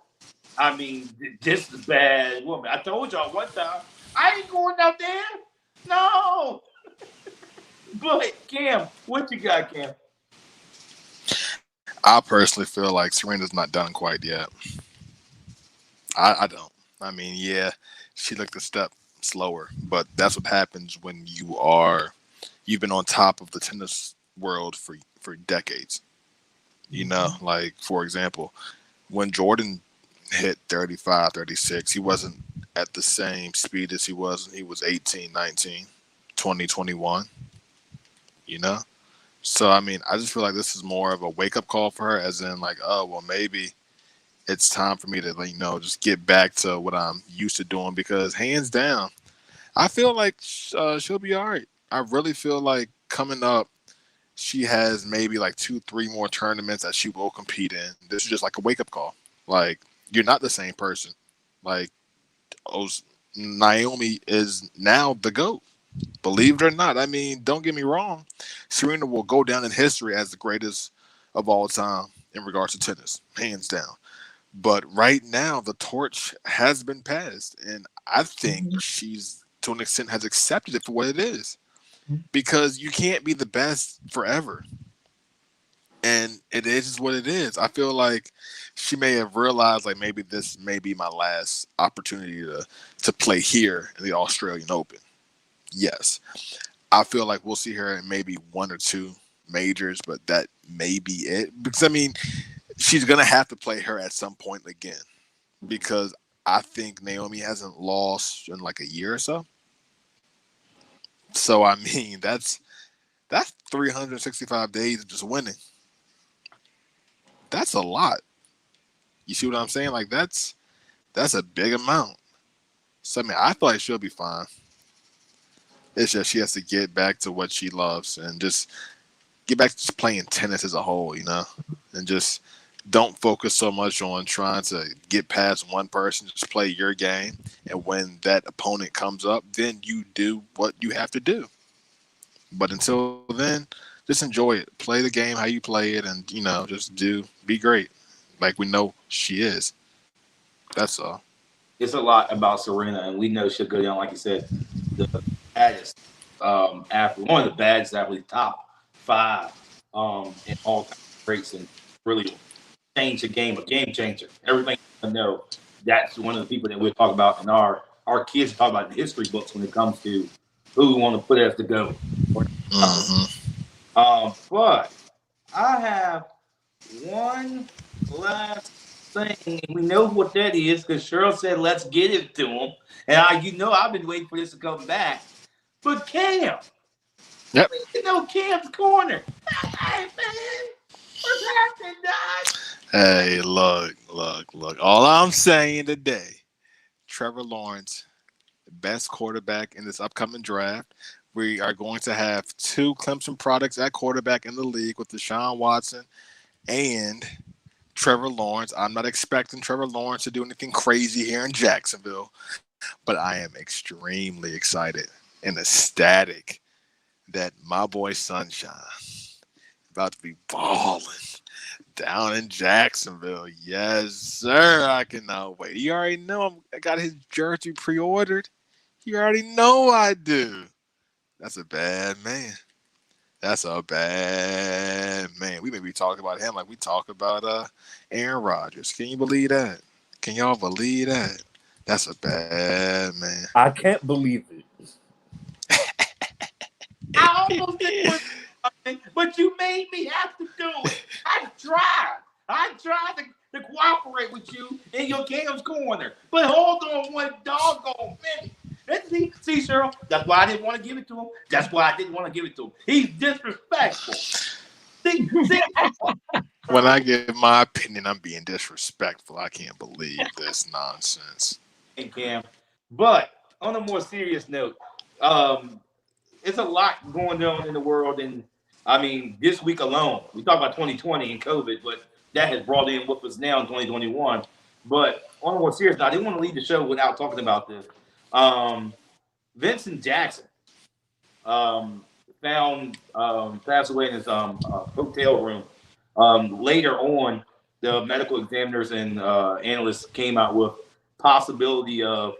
I mean, this is bad woman. I told y'all one time, I ain't going out there. No. But Cam, what you got, Cam? I personally feel like Serena's not done quite yet. I don't. I mean, yeah, she looked a step slower, but that's what happens when you've been on top of the tennis world for decades. You know, like, for example, when Jordan hit 35, 36, he wasn't at the same speed as he was when he was 18, 19, 20, 21, you know? So, I mean, I just feel like this is more of a wake-up call for her, as in, like, oh, well, maybe it's time for me to, like, just get back to what I'm used to doing, because hands down, I feel like she'll be all right. I really feel like coming up, she has maybe like 2-3 more tournaments that she will compete in. This is just like a wake-up call. Like, you're not the same person. Like, Naomi is now the GOAT. Believe it or not. I mean, don't get me wrong. Serena will go down in history as the greatest of all time in regards to tennis, hands down. But right now, the torch has been passed. And I think she's, to an extent, has accepted it for what it is. Because you can't be the best forever. And it is just what it is. I feel like she may have realized, like, maybe this may be my last opportunity to play here in the Australian Open. Yes. I feel like we'll see her in maybe 1 or 2 majors, but that may be it. Because, I mean, she's going to have to play her at some point again. Because I think Naomi hasn't lost in like a year or so. So, I mean, that's 365 days of just winning. That's a lot. You see what I'm saying? Like, that's a big amount. So, I mean, I feel like she'll be fine. It's just she has to get back to what she loves and just get back to just playing tennis as a whole, you know? And just don't focus so much on trying to get past one person. Just play your game. And when that opponent comes up, then you do what you have to do. But until then, just enjoy it. Play the game how you play it and, just be great. Like we know she is. That's all. It's a lot about Serena, and we know she'll go down, like you said, the baddest athlete, one of the baddest athletes, top 5 in all time greats, and really change the game, a game changer. Everything you know, that's one of the people that we'll talk about in our kids talk about in history books when it comes to who we want to put as the GOAT. But I have one last thing, and we know what that is because Cheryl said, let's get it to him. And I've been waiting for this to come back. But Cam. Yep. Cam's corner. Hey, man. What's happening, Dad? Hey, look. All I'm saying today, Trevor Lawrence, best quarterback in this upcoming draft. We are going to have 2 Clemson products at quarterback in the league with Deshaun Watson and Trevor Lawrence. I'm not expecting Trevor Lawrence to do anything crazy here in Jacksonville, but I am extremely excited and ecstatic that my boy Sunshine about to be balling down in Jacksonville. Yes, sir. I cannot wait. You already know I got his jersey pre-ordered. You already know I do. That's a bad man. We may be talking about him like we talk about Aaron Rodgers. Can you believe that? Can y'all believe that? That's a bad man. I can't believe it. I almost did something, but you made me have to do it. I tried to cooperate with you in your Cam's corner. But hold on one doggone minute. See, Cheryl, that's why I didn't want to give it to him. He's disrespectful. See? When I give my opinion, I'm being disrespectful. I can't believe this nonsense. And Cam. But on a more serious note, it's a lot going on in the world. And I mean, this week alone, we talk about 2020 and COVID, but that has brought in what was now in 2021. But on a more serious note, I didn't want to leave the show without talking about this. Vincent Jackson found passed away in his hotel room. Later on, the medical examiners and analysts came out with possibility of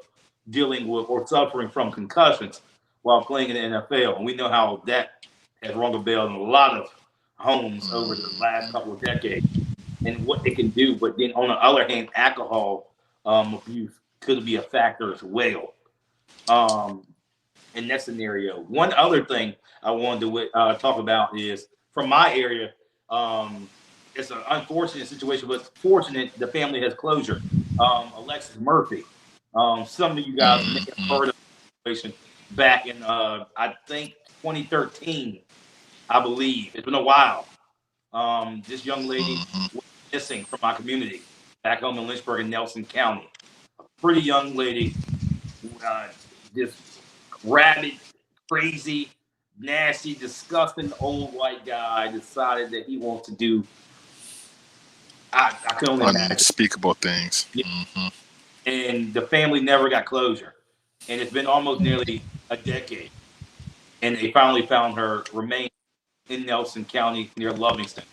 dealing with or suffering from concussions while playing in the NFL. And we know how that has rung a bell in a lot of homes over the last couple of decades and what they can do. But then on the other hand, alcohol abuse could be a factor as well. In that scenario, one other thing I wanted to talk about is from my area. It's an unfortunate situation, but fortunate the family has closure. Alexis Murphy. Some of you guys may have heard of the situation back in I think 2013, I believe. It's been a while. This young lady was missing from my community back home in Lynchburg and Nelson County. A pretty young lady, just rabid, crazy, nasty, disgusting old white guy decided that he wants to do. I can only imagine. Unspeakable things. Yeah. And the family never got closure. And it's been almost nearly a decade. And they finally found her remains in Nelson County near Livingston.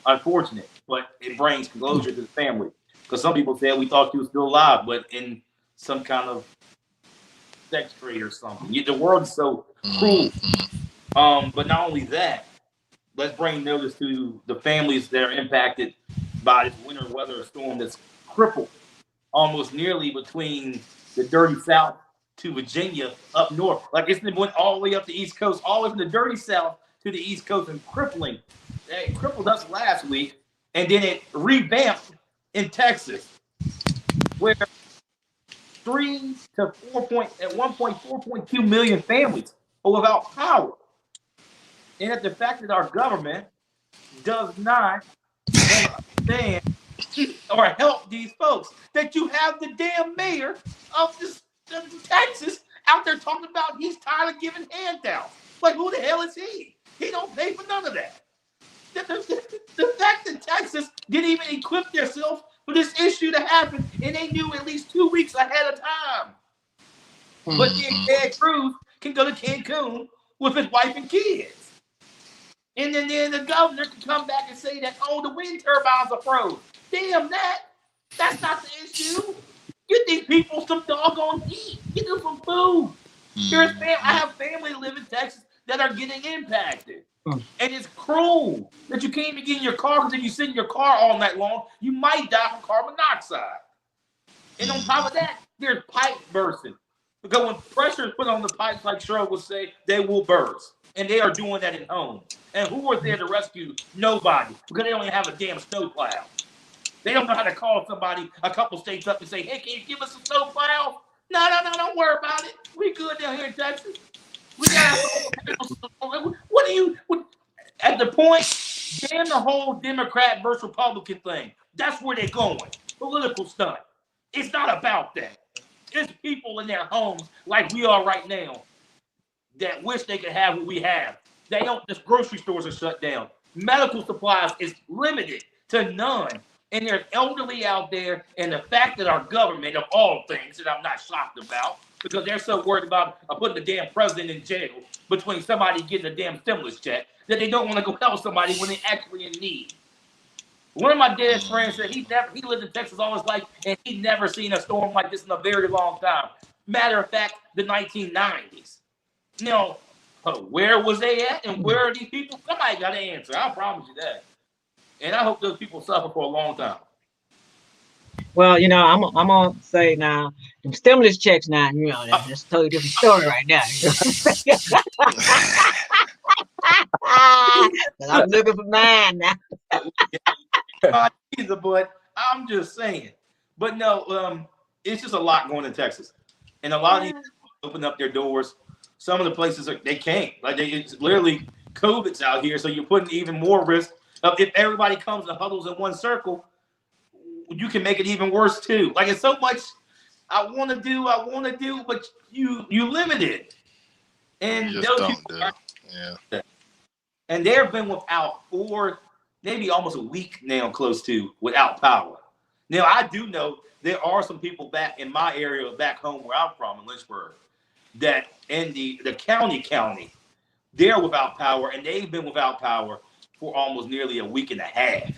Unfortunate, but it brings closure to the family. Because some people said we thought she was still alive, but in some kind of sex trade or something. The world is so cruel. But not only that, let's bring notice to the families that are impacted by this winter weather storm that's crippled almost nearly between the dirty South to Virginia up north. Like it's went all the way up the East Coast, all the way from the dirty South to the East Coast and crippling. It crippled us last week, and then it revamped in Texas, where 3 to 4.2 million families are without power. And at the fact that our government does not understand or help these folks, that you have the damn mayor of Texas out there talking about he's tired of giving handouts. Like, who the hell is he? He don't pay for none of that. The fact that Texas didn't even equip themselves for this issue to happen, and they knew at least 2 weeks ahead of time. But then Ted Cruz can go to Cancun with his wife and kids. And then the governor can come back and say that, oh, the wind turbines are froze. Damn that. That's not the issue. Get these people some doggone heat. Get them some food. I have family that live in Texas that are getting impacted. And it's cruel that you can't even get in your car because if you sit in your car all night long, you might die from carbon monoxide. And on top of that, there's pipe bursting. Because when pressure is put on the pipes, like Cheryl would say, they will burst. And they are doing that at home. And who was there to rescue? Nobody. Because they only have a damn snowplow. They don't know how to call somebody a couple states up and say, hey, can you give us a snowplow? No, don't worry about it. We good down here in Texas. We got at the point, damn the whole Democrat versus Republican thing. That's where they're going. Political stunt. It's not about that. It's people in their homes like we are right now that wish they could have what we have. They don't. The grocery stores are shut down. Medical supplies is limited to none. And there's elderly out there, and the fact that our government, of all things, that I'm not shocked about, because they're so worried about putting the damn president in jail between somebody getting a damn stimulus check, that they don't want to go help somebody when they're actually in need. One of my dad's friends said he lived in Texas all his life, and he'd never seen a storm like this in a very long time. Matter of fact, the 1990s. Now, where was they at, and where are these people? Somebody got to answer. I promise you that. And I hope those people suffer for a long time. Well, I'm gonna say now, them stimulus checks now, that's a totally different story right now. I'm looking for mine now. But I'm just saying. But no, it's just a lot going in Texas. And a lot of these people open up their doors. Some of the places they can't. Like it's literally COVID's out here, so you're putting even more risk. If everybody comes and huddles in one circle, you can make it even worse too. Like it's so much I want to do, but you limit it. And you those just people yeah. And they've been without maybe almost a week now, close to without power. Now, I do know there are some people back in my area, back home where I'm from in Lynchburg, that in the county, they're without power, and they've been without power for almost nearly a week and a half.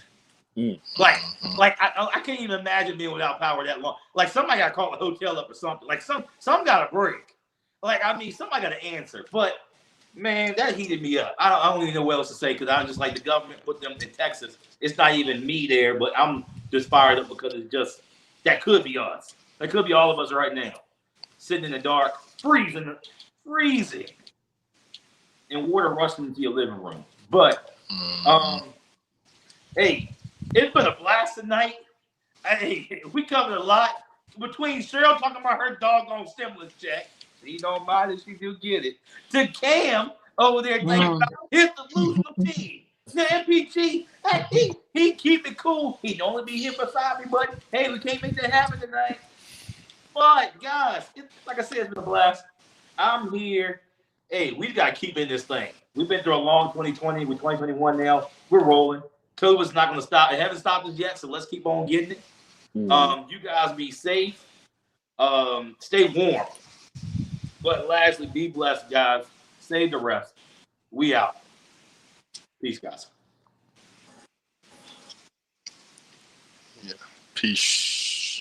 Mm. Like I can't even imagine being without power that long. Like somebody got to call a hotel up or something. Like some got to break. Like I mean, somebody got to answer. But man, that heated me up. I don't even know what else to say because I'm just like the government put them in Texas. It's not even me there, but I'm just fired up because it's just that could be us. That could be all of us right now, sitting in the dark, freezing, and water rushing into your living room. But hey, it's been a blast tonight. Hey, we covered a lot. Between Cheryl talking about her doggone stimulus check, she don't mind if she do get it, to Cam over there thinking about his delusional team. The MPG, hey, he keep it cool. He'd only be here beside me, but hey, we can't make that happen tonight. But guys, like I said, it's been a blast. I'm here. Hey, we've got to keep in this thing. We've been through a long 2020. We're 2021 now. We're rolling. COVID's not going to stop. It hasn't stopped us yet, so let's keep on getting it. You guys be safe. Stay warm. But lastly, be blessed, guys. Save the rest. We out. Peace, guys. Yeah. Peace.